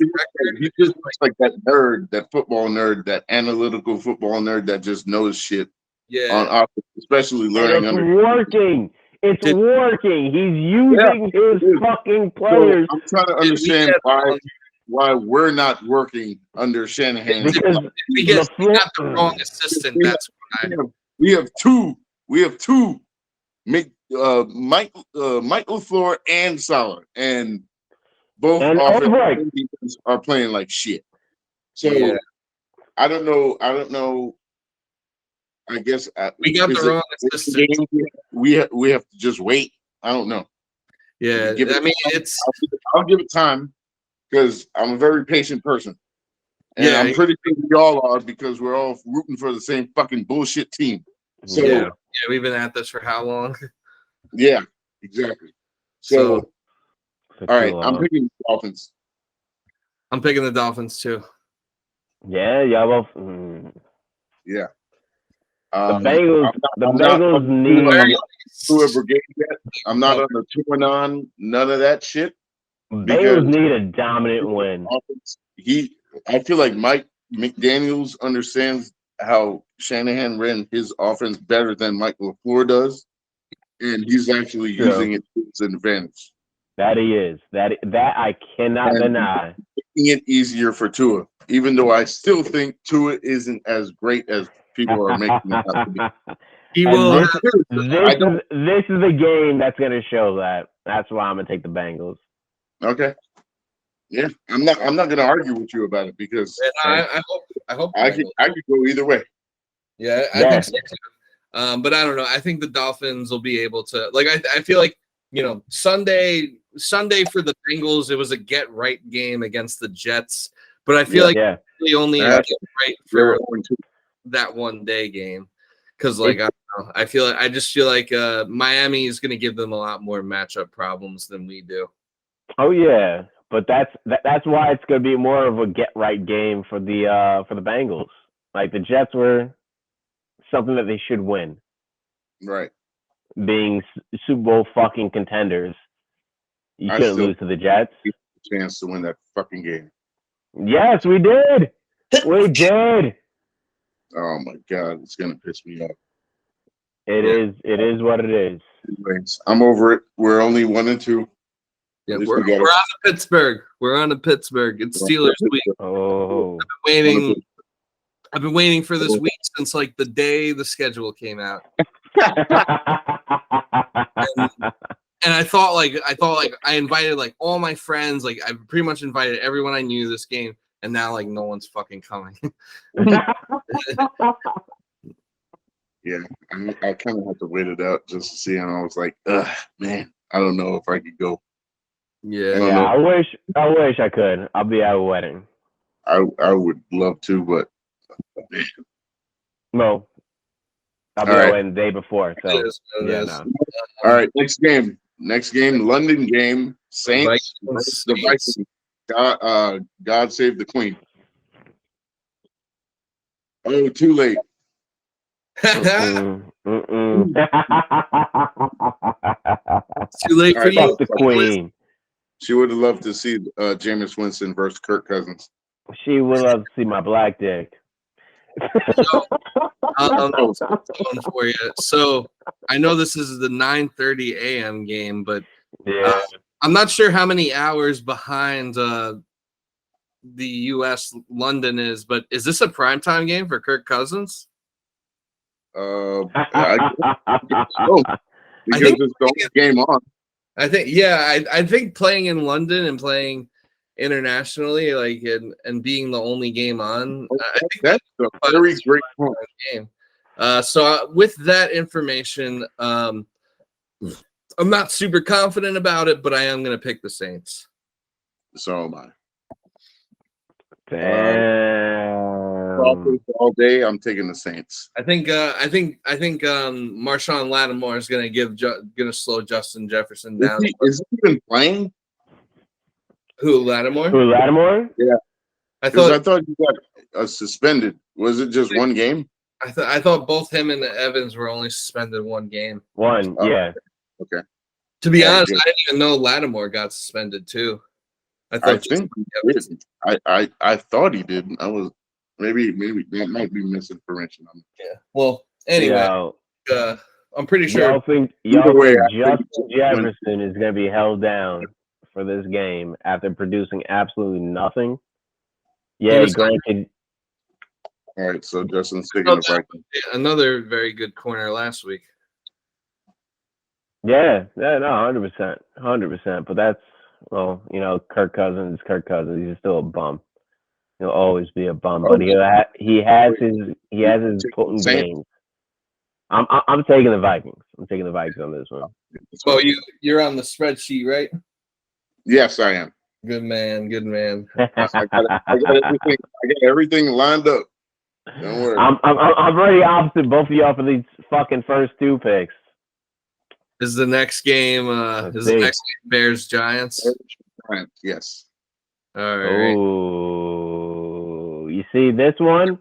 just looks like that nerd, that football nerd, that analytical football nerd that just knows shit. Yeah, on offense, especially learning. It's working. He's using his fucking players. So I'm trying to understand why we're not working under Shanahan. Because we got the wrong assistant. That's why we have two. Mike LaFleur and Saleh, and both offense are playing like shit. So I don't know. I guess we got the wrong assistant. We have to just wait. I don't know. Yeah, I'll give it time because I'm a very patient person, and I'm pretty sure we all are because we're all rooting for the same fucking bullshit team. So we've been at this for how long? Yeah, exactly. So all right, I'm picking the Dolphins. I'm picking the Dolphins too. Yeah, y'all both. Yeah. The Bengals need to a brigade yet. I'm not on the 2-on, none of that shit. Bengals need a dominant win. I feel like Mike McDaniels understands how Shanahan ran his offense better than Mike LaFleur does, and he's actually using it to his advantage. That he is. That I cannot deny. Making it easier for Tua, even though I still think Tua isn't as great as people are making it out to be. This is the game that's going to show that. That's why I'm going to take the Bengals. Okay. Yeah, I'm not going to argue with you about it because I hope I could go either way. Yeah, I think so too. But I don't know. I think the Dolphins will be able to. Like, I feel like Sunday for the Bengals, it was a get right game against the Jets. But I feel like really only get right for that one day game. because like I don't know, I just feel like Miami is going to give them a lot more matchup problems than we do. Oh yeah, but that's why it's going to be more of a get right game for the Bengals. Like the Jets were something that they should win, Right. being Super Bowl fucking contenders. You shouldn't lose to the Jets. Chance to win that fucking game. Yes, we did. We did. Oh my god, it's gonna piss me off. It is what it is. Anyways, I'm over it. We're only 1-2. Yeah, we're on to Pittsburgh. We're on to Pittsburgh. It's Steelers week. Oh, I've been waiting for this week since like the day the schedule came out. And I thought I invited like all my friends, like I pretty much invited everyone I knew this game, and now like no one's fucking coming. Yeah, I kind of had to wait it out just to see, and I was like, ugh, man, I don't know if I could go. Yeah, I wish I could. I'll be at a wedding. I would love to, but no, I'll be at a wedding the day before. So yeah, no. All right, next game, London game, Saints, the Vikings. God save the Queen. Oh, too late. Mm-mm. Too late for you. Fuck the Queen. She would have loved to see Jameis Winston versus Kirk Cousins. She would love to see my black dick. For you. So I know this is the 9:30 a.m. game, but yeah, I'm not sure how many hours behind the U.S. London is. But is this a primetime game for Kirk Cousins? I think it's the only game on. I think, yeah, I think playing in London and playing internationally, like and being the only game on, I think that's a very great point. Game. So with that information, I'm not super confident about it, but I am going to pick the Saints. So am I. Damn. All day, I'm taking the Saints. I think Marshawn Lattimore is going to slow Justin Jefferson down. Is he even playing? Who, Lattimore? Yeah. I thought he got suspended. Was it just one game? I thought both him and Evans were only suspended one game. Yeah. Okay. To be honest, I didn't even know Lattimore got suspended too. I thought I thought he did. I was maybe that might be misinformation. Yeah. Well, anyway, I'm pretty sure. Y'all think Justin Jefferson is going to be held down for this game after producing absolutely nothing? Yeah, granted. All right, so Justin's taking the Vikings. Another very good corner last week. Yeah, no, 100%. But that's, well, Kirk Cousins. He's still a bum. He'll always be a bum, but he has his potent games. I'm taking the Vikings. I'm taking the Vikings on this one. Well, you're on the spreadsheet, right? Yes, I am. Good man. I got everything lined up. Don't worry. I'm very opposite both of y'all for these fucking first two picks. Is the next game Bears Giants? Yes. All right. Oh, you see this one?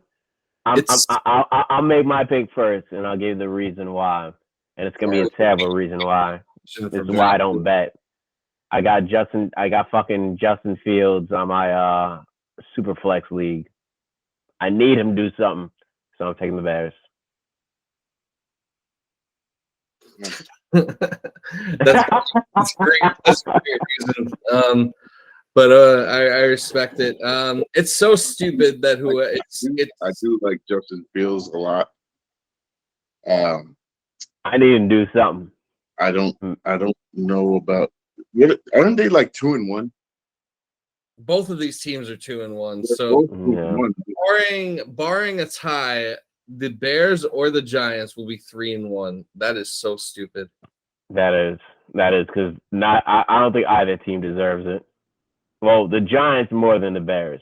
I'll make my pick first, and I'll give you the reason why. And it's gonna be a terrible reason why. This is why I don't bet. I got fucking Justin Fields on my super flex league. I need him to do something, so I'm taking the Bears. That's great. That's a great reason. But I respect it. It's so stupid that I do like Justin Fields a lot. I need him to do something. I don't know about. Aren't they like 2-1? Both of these teams are 2-1. So barring a tie, the Bears or the Giants will be 3-1. That is so stupid. That is because I don't think either team deserves it. Well, the Giants more than the Bears.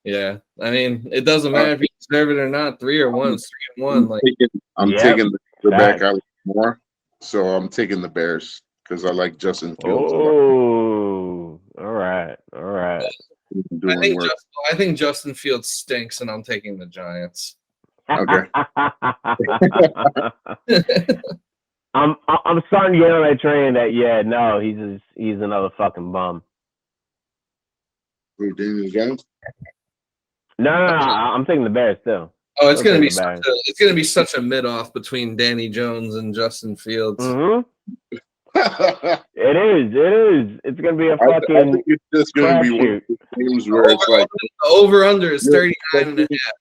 Yeah, I mean, it doesn't matter if you deserve it or not. 3 or 1 is 3-1. Like, I'm Yep. taking the quarterback Facts. I like more, so I'm taking the Bears because I like Justin Fields. Oh, all right. Doing work. I think Justin Fields stinks, and I'm taking the Giants. Okay. I'm starting to get on that train that he's another fucking bum. Who, Daniel Jones? No, I'm taking the Bears still. Oh, it's Still gonna taking be such a mid off between Danny Jones and Justin Fields. Mm-hmm. It is. It's gonna be a I think fucking it's just going to be one of crapshoot. those games where it's like The over under is you're 39 and a half.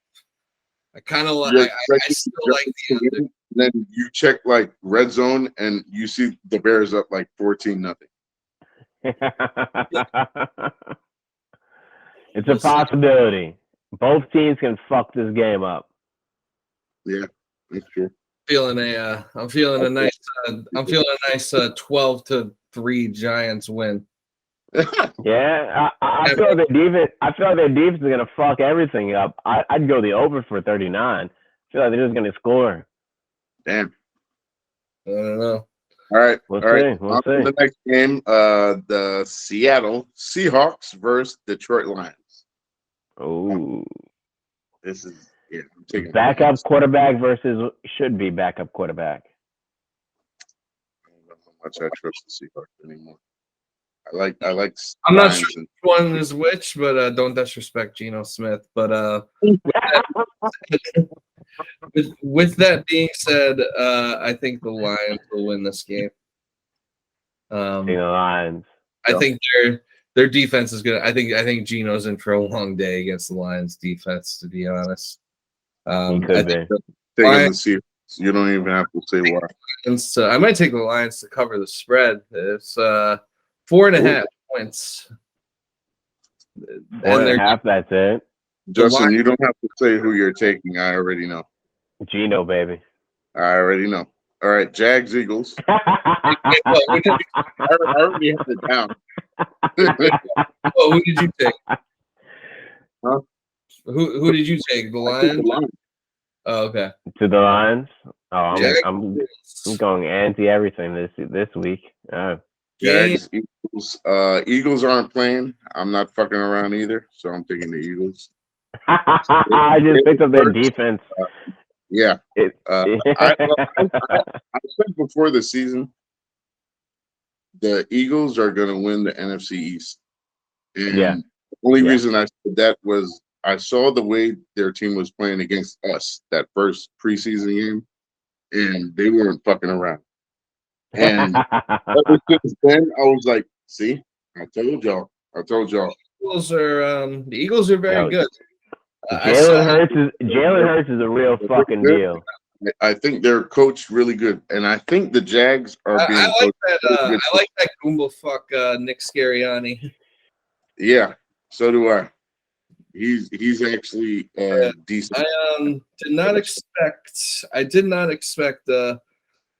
I kind of like. you're I expecting still like the Giants to under. win, then you check like red zone and you see the Bears up like 14-0. It's a possibility. Both teams can fuck this game up. Yeah, that's true. I'm feeling a nice 12-3 Giants win. Yeah, I feel their defense. I feel their defense is gonna fuck everything up. I'd go the over for 39. I feel like they're just gonna score. Damn. I don't know. All right. We'll All right. see. We'll On to see. the next game, the Seattle Seahawks versus Detroit Lions. Oh, This is I'm taking backup quarterback versus should be backup quarterback. I don't know how much I trust the Seahawks anymore. I like. I'm not Lions sure and- which one is which, but don't disrespect Geno Smith. But with that being said, I think the Lions will win this game. The Lions. I think their defense is good. I think Geno's in for a long day against the Lions defense, to be honest. He could be. taking the Seahawks. You don't even have to say why. And so I might take the Lions to cover the spread. It's 4.5 points. 4.5. That's it. Justin, you don't have to say who you're taking. I already know. Geno, baby. I already know. All right, Jags Eagles. I already have it down. Oh, who did you take? Huh? Who did you take? The Lions? Oh, okay. To the Lions. Oh, Jags. I'm going anti everything this week. Jags, Eagles. Eagles aren't playing. I'm not fucking around either, so I'm taking the Eagles. I just picked up their defense. Yeah. I said before the season, the Eagles are going to win the NFC East. And the only reason I said that was I saw the way their team was playing against us that first preseason game, and they weren't fucking around. And ever since then, I was like, see, I told y'all. The Eagles are very good. Jalen Hurts is a real fucking deal. I think they're coached really good, and I think the Jags are being. I like that Goomba fuck Nick Sirianni. Yeah, so do I. He's actually decent. I did not expect.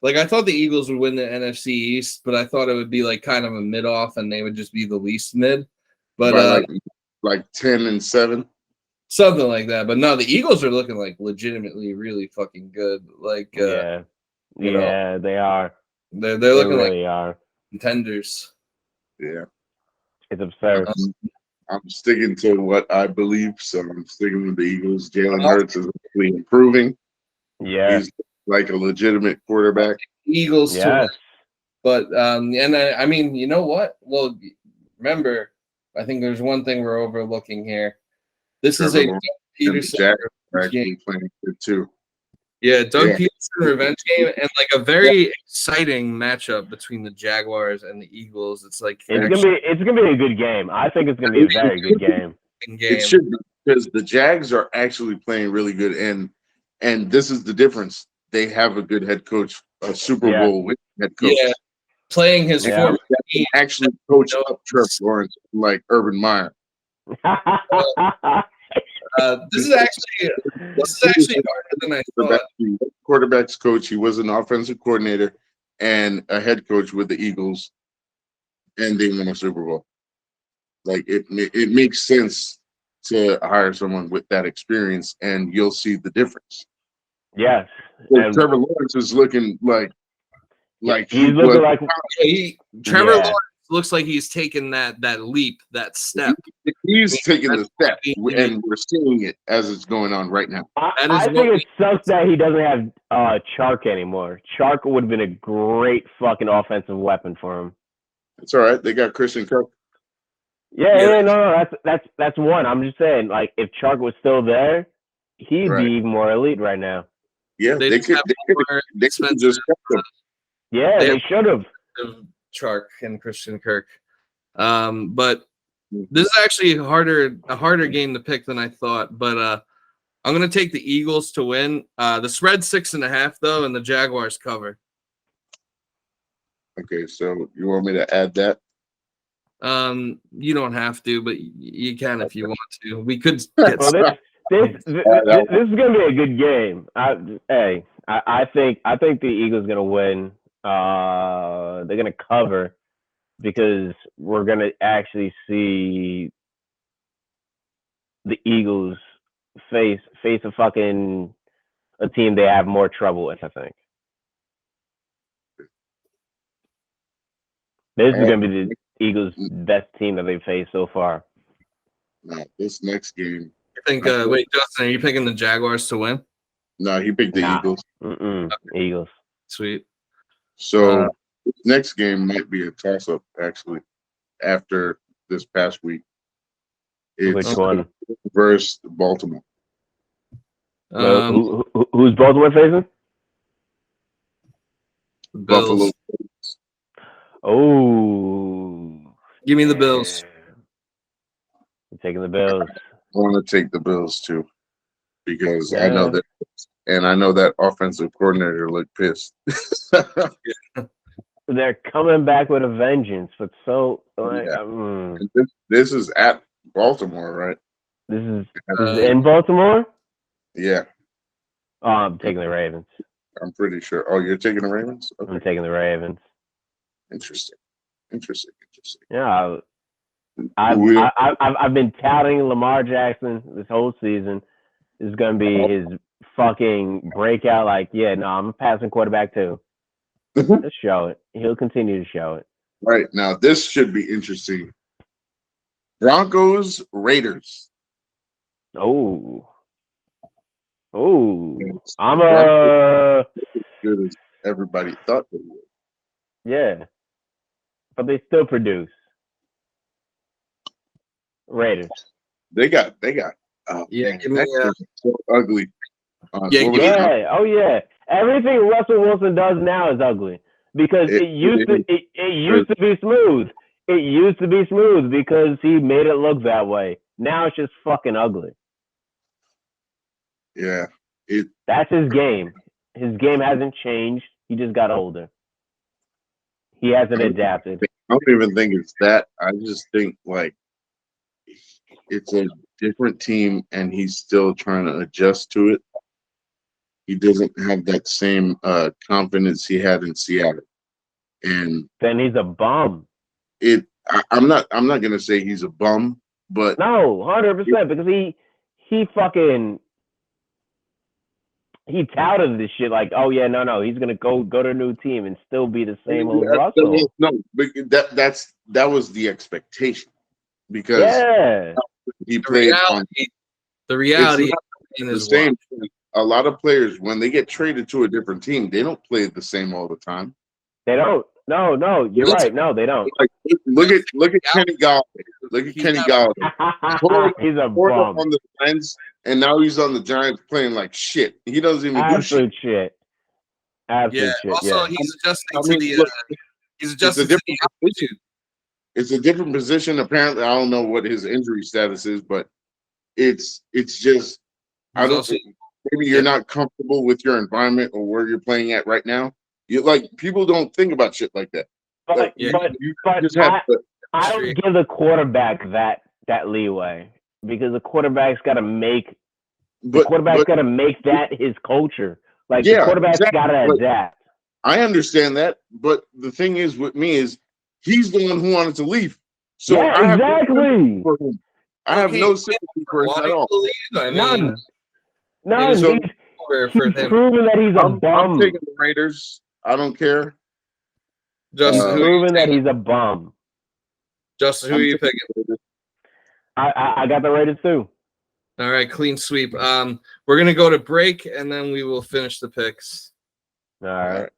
Like I thought the Eagles would win the NFC East, but I thought it would be like kind of a mid off, and they would just be the least mid. But like 10-7. Something like that. But no, the Eagles are looking like legitimately really fucking good. Like they are. They're looking really like are contenders. Yeah. It's absurd. I'm sticking to what I believe, so I'm sticking with the Eagles. Jalen Hurts is actually improving. Yeah. He's like a legitimate quarterback. Eagles to win. Yes. But I mean, you know what? Well, remember, I think there's one thing we're overlooking here. This is a Doug Peterson revenge game. Playing good too. Yeah, Doug Peterson revenge game, and like a very exciting matchup between the Jaguars and the Eagles. It's like it's gonna be a good game. I think it's gonna be a very good game. It should be, because the Jags are actually playing really good, and this is the difference. They have a good head coach, a Super Bowl winning head coach. Yeah, playing his former team. Actually coach up Trevor Lawrence like Urban Meyer. This is actually harder than I thought. Quarterback's coach. He was an offensive coordinator and a head coach with the Eagles, and they won a Super Bowl. Like it makes sense to hire someone with that experience, and you'll see the difference. Yes. And Trevor Lawrence is looking like he's looking like Trevor Lawrence looks like he's taken that leap, that step. He's taking the step, and we're seeing it as it's going on right now. I think it sucks that he doesn't have Chark anymore. Chark would have been a great fucking offensive weapon for him. It's all right. They got Christian Kirk. Yeah, no, that's one. I'm just saying, like, if Chark was still there, he'd be even more elite right now. Yeah, they could just kept him. Yeah, they should have. Chark and Christian Kirk. But this is actually a harder game to pick than I thought. But I'm gonna take the Eagles to win. The spread's 6.5 though, and the Jaguars cover. Okay, so you want me to add that? You don't have to, but you can if you want to. We could get this is gonna be a good game. I think the Eagles gonna win. They're gonna cover because we're gonna actually see the Eagles face a team they have more trouble with. I think this is gonna be the Eagles' best team that they've faced so far. No, this next game. I think. Wait, Justin, are you picking the Jaguars to win? No, he picked the Eagles. Okay. Eagles. Sweet. So next game might be a toss-up, actually, after this past week. It's which one? Versus Baltimore. Who's Baltimore facing? Buffalo. Oh. Give me the Bills. I'm taking the Bills. I want to take the Bills, too, because I know that. And I know that offensive coordinator looked pissed. They're coming back with a vengeance, but this is at Baltimore, right? This is in Baltimore? Yeah. Oh, I'm taking the Ravens. I'm pretty sure. Oh, you're taking the Ravens? Okay. I'm taking the Ravens. Interesting. Yeah. I've been touting Lamar Jackson this whole season. This is going to be his fucking breakout. Like, I'm a passing quarterback too. Let's show it. He'll continue to show it. Right. Now, this should be interesting. Broncos, Raiders. Oh. I'm as good as everybody thought they would. Yeah. But they still produce. Raiders. They got. Oh, man, so ugly. Oh yeah. Everything Russell Wilson does now is ugly because it used to be smooth. It used to be smooth because he made it look that way. Now it's just fucking ugly. Yeah. That's his game. His game hasn't changed. He just got older. He hasn't adapted. I don't even think it's that. I just think like it's a different team and he's still trying to adjust to it. He doesn't have that same confidence he had in Seattle. And then he's a bum. I'm not gonna say he's a bum, but no, 100% because he touted this shit like, oh yeah, no, he's gonna go to a new team and still be the same old Russell. No, but that was the expectation because he played the reality is the same. A lot of players when they get traded to a different team, they don't play the same all the time. They don't. No, you're right. No, they don't. Like, look at Kenny Galladay. Look at Kenny Galladay. He's a bum on the Giants, and now he's on the Giants playing like shit. He doesn't even do shit. Absolute shit. Also, he's adjusting to the. He's adjusting to the altitude. It's a different position. Apparently, I don't know what his injury status is, but it's just maybe you're not comfortable with your environment or where you're playing at right now. You like people don't think about shit like that. But I don't give the quarterback that leeway because the quarterback's got to make that his culture. Like the quarterback's got to adapt. I understand that, but the thing is with me is he's the one who wanted to leave. So exactly. I have Okay, no sympathy for him at wanting all. to leave. I mean, None. So- He's for him. proven that he's a I'm bum. taking the Raiders. I don't care. Justin, He's who proven that he's a bum. Justin, who I'm are you taking picking? the Raiders. I got the Raiders too. All right, clean sweep. We're gonna go to break and then we will finish the picks. All right.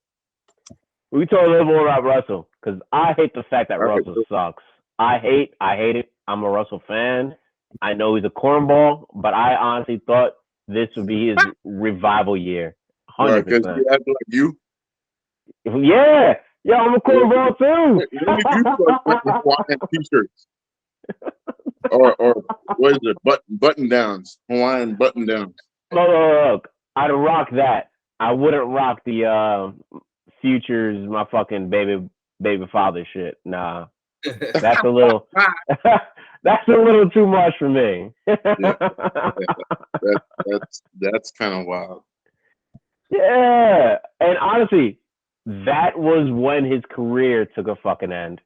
We talk a little more about Russell because I hate the fact that All right. Russell sucks. I hate it. I'm a Russell fan. I know he's a cornball, but I honestly thought this would be his revival year. 100%. Because you act like you. Yeah, I'm a cornball too. When did you start wearing Hawaiian t-shirts? Or what is it? Button downs. Hawaiian button downs. Look, I'd rock that. I wouldn't rock the futures, my fucking baby father shit. Nah, that's a little that's a little too much for me. That's kind of wild. Yeah, and honestly, that was when his career took a fucking end.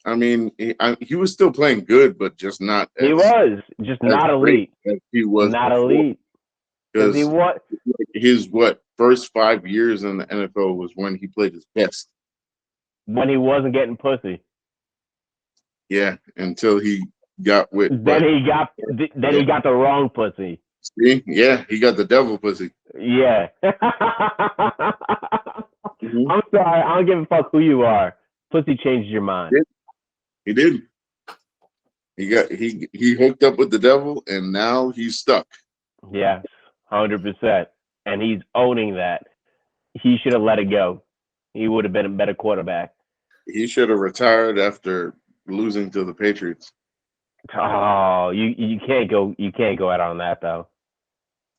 I mean, he was still playing good, but just not. He was just not elite. As he was Not before. elite. Because he what? His first 5 years in the NFL was when he played his best. When he wasn't getting pussy. Yeah, until he got with. Then he got the wrong pussy. See? Yeah, he got the devil pussy. Yeah. Mhm. I'm sorry. I don't give a fuck who you are. Pussy changed your mind. He did. He hooked up with the devil, and now he's stuck. Yes, 100%. And he's owning that. He should have let it go. He would have been a better quarterback. He should have retired after losing to the Patriots. Oh, you can't go out on that though.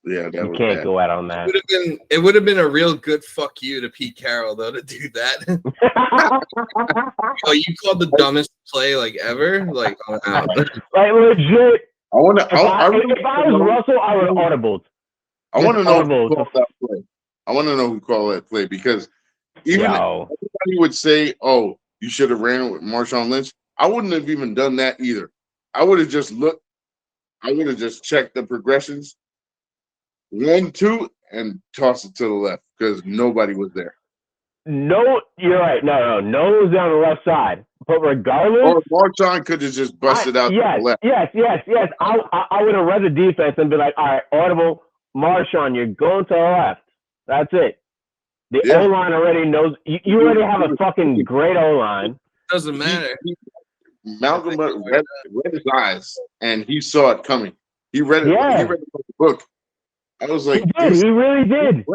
Yeah, that You was can't bad. go out on that. It would have been a real good fuck you to Pete Carroll though to do that. Oh, you called the dumbest play like ever? Like, wow. Like legit. I want to. If I was Russell, I would have audibled. I want to know who audible. called that play. I want to know who called that play because even everybody would say, "Oh, you should have ran with Marshawn Lynch." I wouldn't have even done that either. I would have just looked. I would have just checked the progressions, 1, 2, and tossed it to the left because nobody was there. No, you're right. No one was on the left side. But regardless, Or Marshawn could have just busted out to the left. Yes. I would have read the defense and be like, all right, audible, Marshawn, you're going to the left. That's it. The O-line already knows. You already have a fucking great O-line. Doesn't matter. Malcolm read his eyes, and he saw it coming. He read it. Yeah. He read the book. I was like, he really did.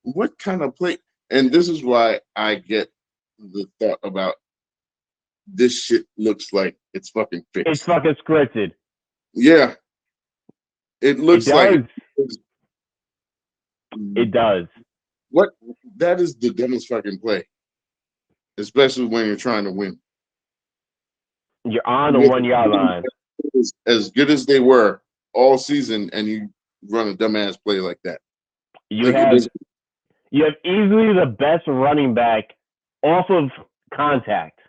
What kind of play? And this is why I get the thought about this shit looks like it's fucking fixed. It's fucking scripted. Yeah. It looks like it does. What? That is the dumbest fucking play. Especially when you're trying to win. You're on the 1 yard line. As good as they were all season, and you run a dumbass play like that. You have easily the best running back off of contact.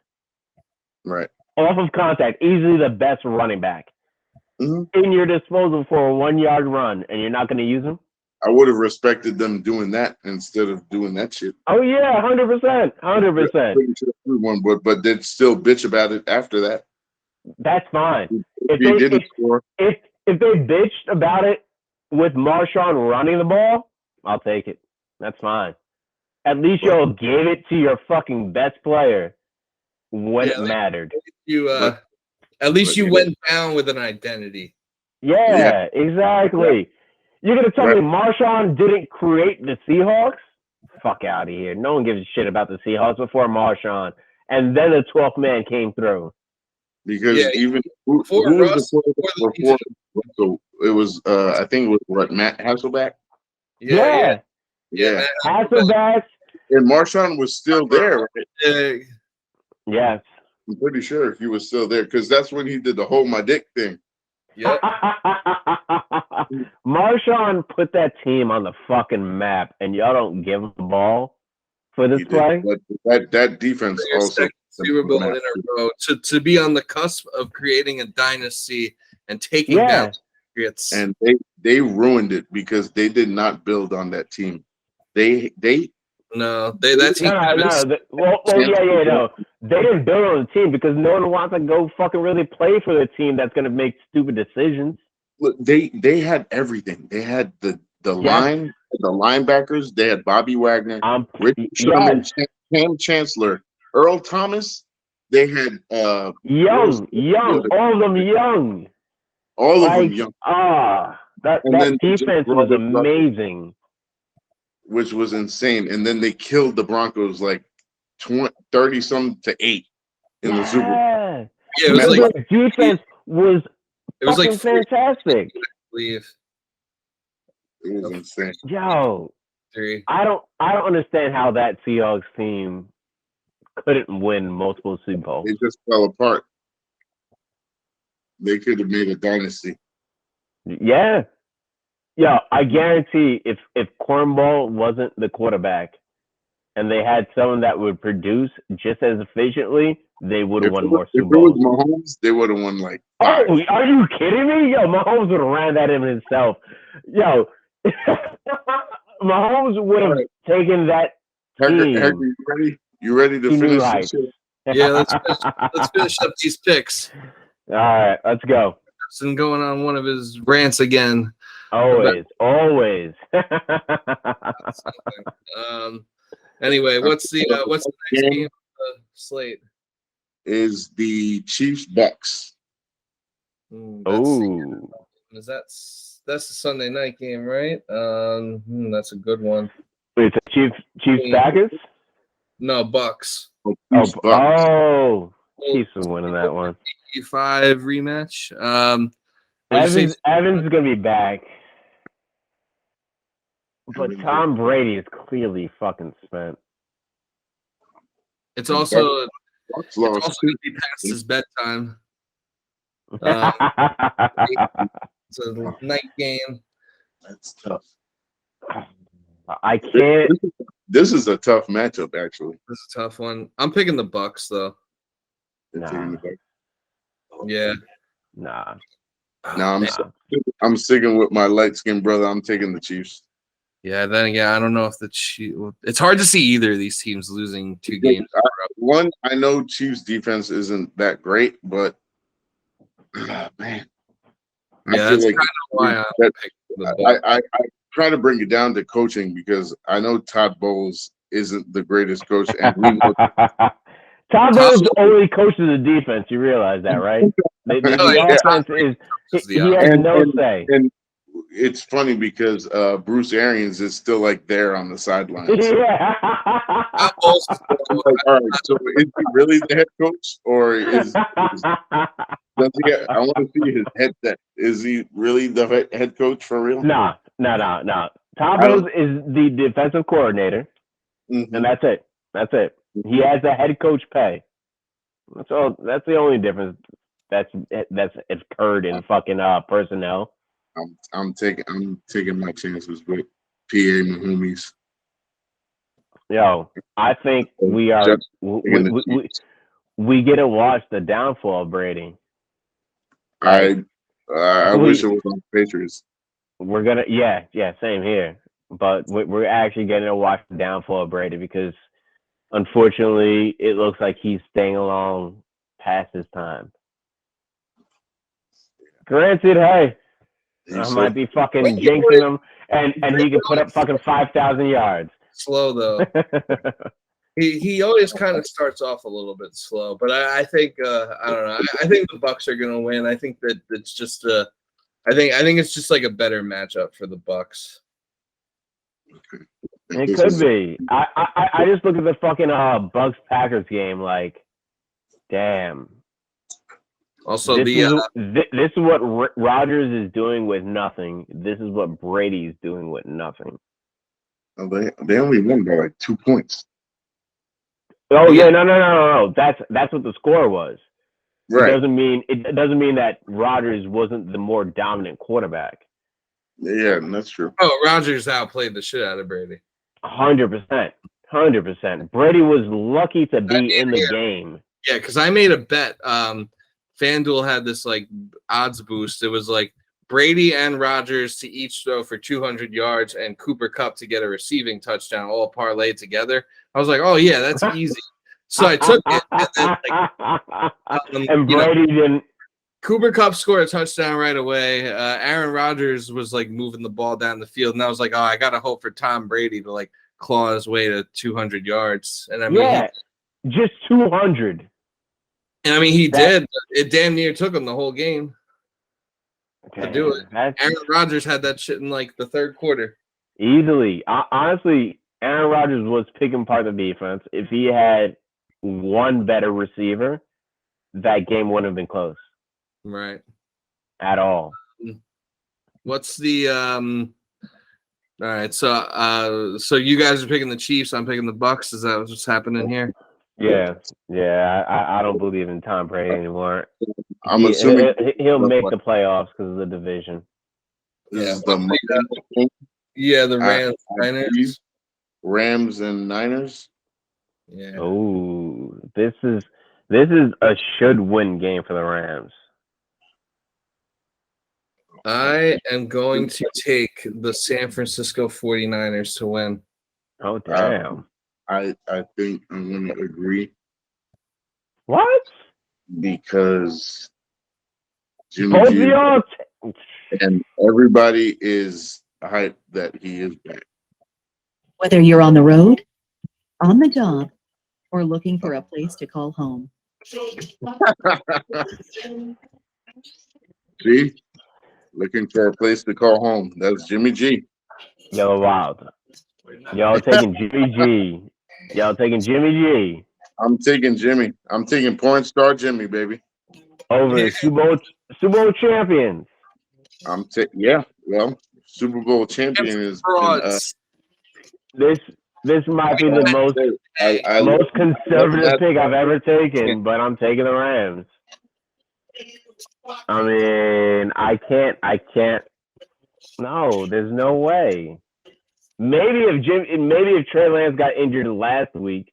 Right. Off of contact, easily the best running back. Mm-hmm. In your disposal for a 1 yard run, and you're not going to use him? I would have respected them doing that instead of doing that shit. Oh yeah, 100%, 100%. But they'd still bitch about it after that. That's fine. If they bitched about it with Marshawn running the ball, I'll take it. That's fine. At least y'all gave it to your fucking best player when it mattered. At least you went down with an identity. Yeah. Exactly. You're going to tell me Marshawn didn't create the Seahawks? Fuck out of here. No one gives a shit about the Seahawks before Marshawn. And then the 12th man came through. Because even who was before Russell? It was, I think it was Matt Hasselbeck? Yeah. Hasselbeck. And Marshawn was still there, right? Yes. I'm pretty sure he was still there because that's when he did the hold my dick thing. Yeah. Marshawn put that team on the fucking map, and y'all don't give him the ball for this play. But that defense also Super Bowl in a row to be on the cusp of creating a dynasty and taking down the Patriots. And they ruined it because they did not build on that team. That team. No. They didn't build on the team because no one wants to go fucking really play for the team that's going to make stupid decisions. Look, they had everything. They had the line, the linebackers. They had Bobby Wagner, Richard Sherman, Cam Chancellor, Earl Thomas. They had young, all of them young. All of them young. That defense was amazing. Which was insane. And then they killed the Broncos like 30-some to 8 in the Super Bowl. Yeah, it was like the defense was like fantastic. It was insane. Yo, I don't understand how that Seahawks team couldn't win multiple Super Bowls. They just fell apart. They could have made a dynasty. Yeah. Yo, I guarantee if Cornball wasn't the quarterback and they had someone that would produce just as efficiently, they would have won more Super Bowls. If it was Mahomes, they would have won like 5. Oh, are you kidding me? Yo, Mahomes would have ran that in himself. Yo, Mahomes would have taken that team. Hector, you ready to finish this shit? Yeah, let's finish up these picks. All right, let's go. And going on one of his rants again. Always. Anyway, what's the next game of the slate? Is the Chiefs Bucks. That's the Sunday night game, right? That's a good one. Wait, it's Chiefs Packers? No, Bucks. Chiefs are winning that one. 85 rematch. Evans is gonna be back. But Tom Brady is clearly fucking spent. It's also going to be past his bedtime. It's a night game. That's tough. I can't. This is a tough matchup, actually. This is a tough one. I'm picking the Bucks, though. Nah. Yeah. Nah. I'm sticking with my light-skinned brother. I'm taking the Chiefs. Yeah, then again, I don't know if the Chiefs. It's hard to see either of these teams losing 2 games. One, I know Chiefs defense isn't that great, but man, yeah, that's kind of why I try to bring it down to coaching because I know Todd Bowles isn't the greatest coach, and we know Todd Bowles only coaches the defense. You realize that, right? The offense is he has no say. And it's funny because Bruce Arians is still like there on the sidelines. Yeah. All right, so is he really the head coach, or does he? I want to see his headset. Is he really the head coach for real? No. Todd Bowles is the defensive coordinator, and that's it. He has the head coach pay. That's all. That's the only difference that's occurred in fucking personnel. I'm taking my chances with PA Mahomes. Yo, I think we get to watch the downfall of Brady. I wish it was on the Patriots. We're gonna same here. But we're actually getting to watch the downfall of Brady because unfortunately it looks like he's staying along past his time. Granted, hey, I might be fucking jinxing him, and he can put up fucking 5,000 yards. Slow though. he always kind of starts off a little bit slow, but I think I don't know. I think the Bucks are gonna win. I think that it's just I think it's just like a better matchup for the Bucks. Okay. It could be. I just look at the fucking Bucks Packers game like, damn. Also, this is what Rodgers is doing with nothing. This is what Brady's doing with nothing. They only won by like 2 points. Oh yeah, no. That's what the score was. Right. It doesn't mean that Rodgers wasn't the more dominant quarterback. Yeah, that's true. Oh, Rodgers outplayed the shit out of Brady. 100%. 100%. Brady was lucky to be in the game. Yeah, because I made a bet. FanDuel had this like odds boost. It was like Brady and Rodgers to each throw for 200 yards and Cooper Kupp to get a receiving touchdown, all parlayed together. I was like, oh yeah, that's easy. So I took it, and then and Brady didn't. Cooper Kupp scored a touchdown right away. Aaron Rodgers was like moving the ball down the field, and I was like, oh, I gotta hope for Tom Brady to like claw his way to 200 yards. And I mean, just 200. And I mean, he did. But it damn near took him the whole game to do it. Aaron Rodgers had that shit in like the third quarter. Easily. Honestly, Aaron Rodgers was picking apart the defense. If he had one better receiver, that game wouldn't have been close. Right. At all. What's the all right, so you guys are picking the Chiefs, I'm picking the Bucks. Is that what's happening here? Yeah. I don't believe in Tom Brady anymore. I'm assuming he'll make the playoffs because of the division. The Rams, Niners. Rams and Niners. Yeah. Oh, this is a should-win game for the Rams. I am going to take the San Francisco 49ers to win. Oh, damn. I think I'm going to agree. What? Because Jimmy G and everybody is hyped that he is back. Whether you're on the road, on the job, or looking for a place to call home. See? Looking for a place to call home. That's Jimmy G. Yo, wild. Y'all taking Jimmy G. I'm taking Jimmy. I'm taking porn star Jimmy, baby. Over Super Bowl champions. Well, Super Bowl champion is this might be the most conservative pick I've ever taken, but I'm taking the Rams. I mean, I can't. No, there's no way. Maybe if Trey Lance got injured last week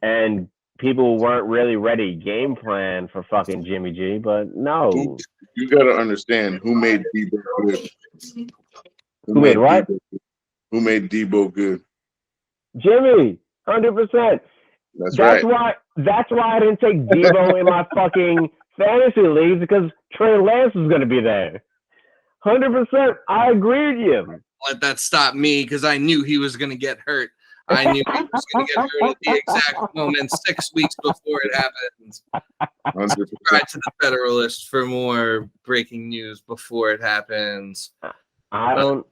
and people weren't really ready game plan for fucking Jimmy G, but no. You got to understand who made Debo good. Who made what? Who made Debo good? Jimmy, 100%. That's right. That's why I didn't take Debo in my fucking fantasy leagues, because Trey Lance was going to be there. 100%. I agree with you. Let that stop me, because I knew he was going to get hurt. I knew he was going to get hurt at the exact moment 6 weeks before it happened. Subscribe to the Federalist for more breaking news before it happens. I don't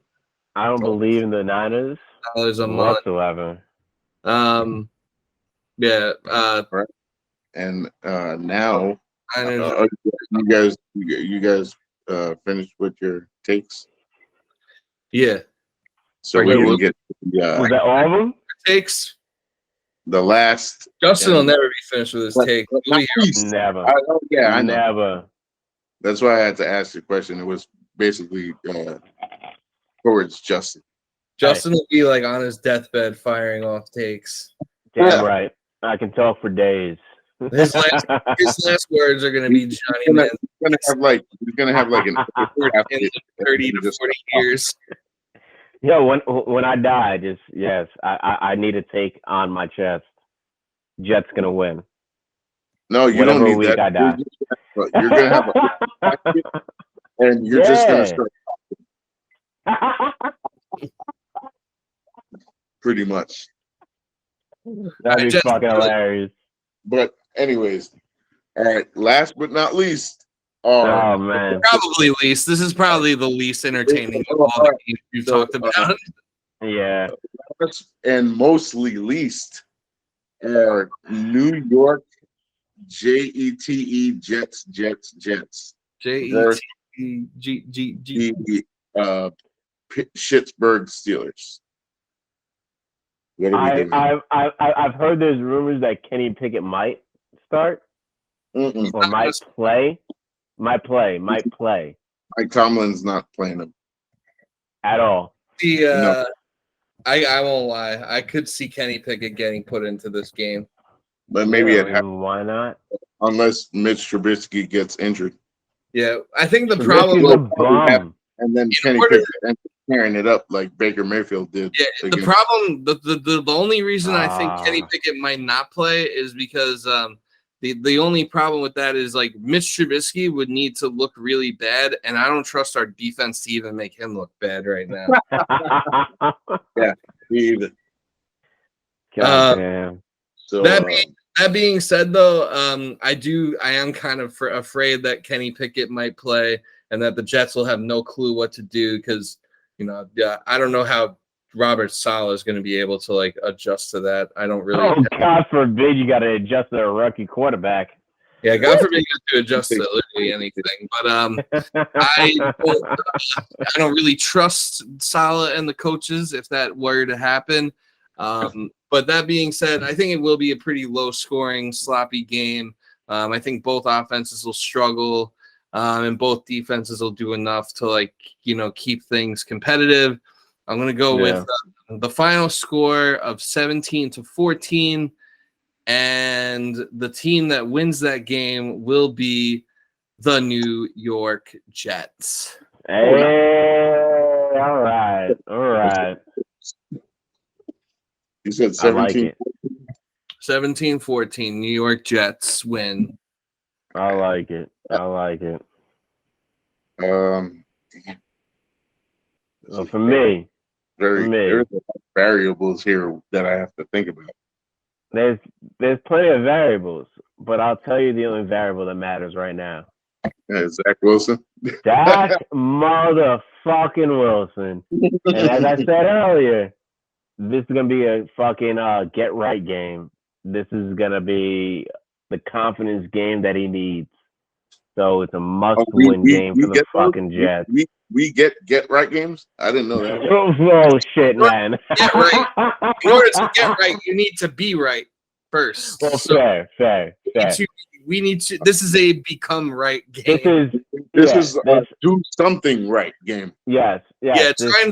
believe in the Niners whatsoever. Yeah. And now you guys finished with your takes. Yeah. So we didn't get was that all of them? Takes. The last. Justin will never be finished with his take. Never. I know. Never. That's why I had to ask the question. It was basically towards Justin. Justin will be like on his deathbed firing off takes. Damn right. I can talk for days. His last words are gonna be Johnny Man. He's gonna have like an 30 to 40 years. Yo, when I die, I need to take on my chest. Jets gonna win. No, you don't need week that. I die. You're gonna have a and you're just gonna start pretty much. That'd be fucking hilarious. But anyways, all right. Last but not least, oh man, probably least. This is probably the least entertaining of all the games you've talked about. Yeah, and mostly least are New York JETE Jets. JETE Pittsburgh Steelers. I've heard there's rumors that Kenny Pickett might start or might play. Might play. Mike Tomlin's not playing him at all. I I won't lie. I could see Kenny Pickett getting put into this game. But maybe Yeah, it happens why not? unless Mitch Trubisky gets injured. Yeah, I think the Trubisky's problem. a bum. And then Kenny order- Pickett ends up tearing it up like Baker Mayfield did. Yeah, the against- problem. The only reason I think Kenny Ah. Pickett might not play is because the only problem with that is like Mitch Trubisky would need to look really bad, and I don't trust our defense to even make him look bad right now. Me either. God damn. So That being said, though, I am kind of afraid that Kenny Pickett might play and that the Jets will have no clue what to do because, I don't know how Robert Saleh is going to be able to like adjust to that. I don't really. Oh, God forbid you got to adjust to a rookie quarterback. Yeah, God forbid you have to adjust to literally anything. But I don't really trust Saleh and the coaches if that were to happen. But that being said, I think it will be a pretty low-scoring, sloppy game. I think both offenses will struggle, and both defenses will do enough to keep things competitive. I'm going to go with the final score of 17-14, and the team that wins that game will be the New York Jets. Hey, all right. you said I like 17. it. 17-14, New York Jets win. I like it. So for me, There's variables here that I have to think about. there's plenty of variables, but I'll tell you the only variable that matters right now. Zach Wilson. Dak motherfucking Wilson. And as I said earlier, this is gonna be a fucking get right game. This is gonna be the confidence game that he needs. So it's a must-win game for the fucking Jets. We get right games. I didn't know that. Oh shit, man! Get right. In order to get right, you need to be right first. Well, So fair. we need to. This is a become right game. This is do something right game. Yes. Yeah, try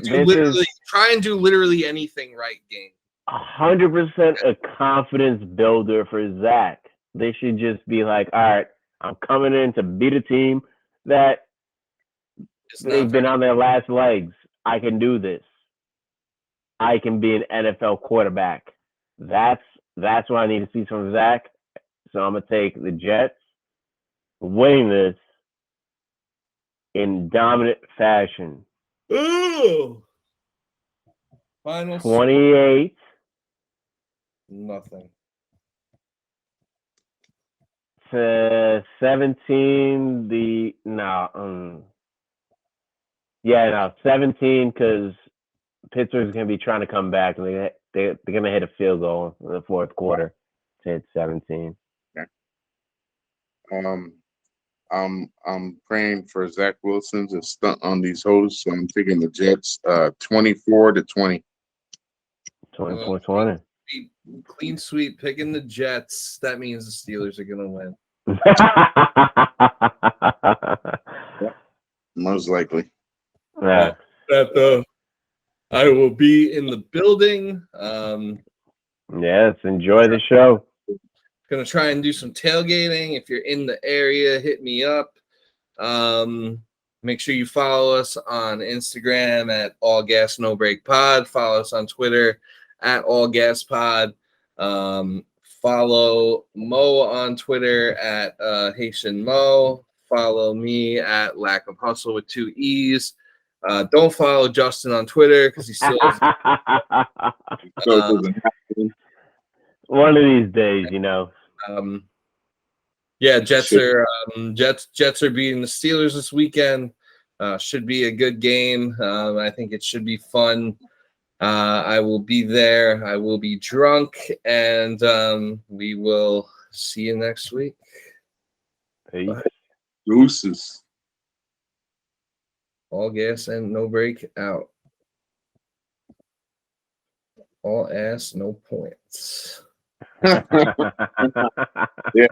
and do literally anything right game. 100% a confidence builder for Zach. They should just be like, all right, I'm coming in to beat a team that they've been on their last legs. I can do this. I can be an NFL quarterback. That's what I need to see from Zach. So I'm gonna take the Jets winning this in dominant fashion. Ooh. Final 28. Nothing. To 17. 17 because Pittsburgh's gonna be trying to come back and they're gonna hit a field goal in the fourth quarter to hit 17. I'm praying for Zach Wilson to stunt on these hoes, so I'm taking the Jets 24-20. 24-20. Clean sweep, picking the Jets. That means the Steelers are gonna win. Most likely. Yeah. I will be in the building. Yes, enjoy the show. Gonna try and do some tailgating. If you're in the area, hit me up. Make sure you follow us on Instagram at All Gas No Break Pod. Follow us on Twitter at All Gas Pod. Follow Mo on Twitter at Haitian Mo. Follow me at Lack of Hustle with 2 E's. Don't follow Justin on Twitter because he still one of these days, you know. Jets are beating the Steelers this weekend. Should be a good game. I think it should be fun. I will be there. I will be drunk, and we will see you next week. Peace. Deuces. All gas and no break out. All ass, no points. Yeah.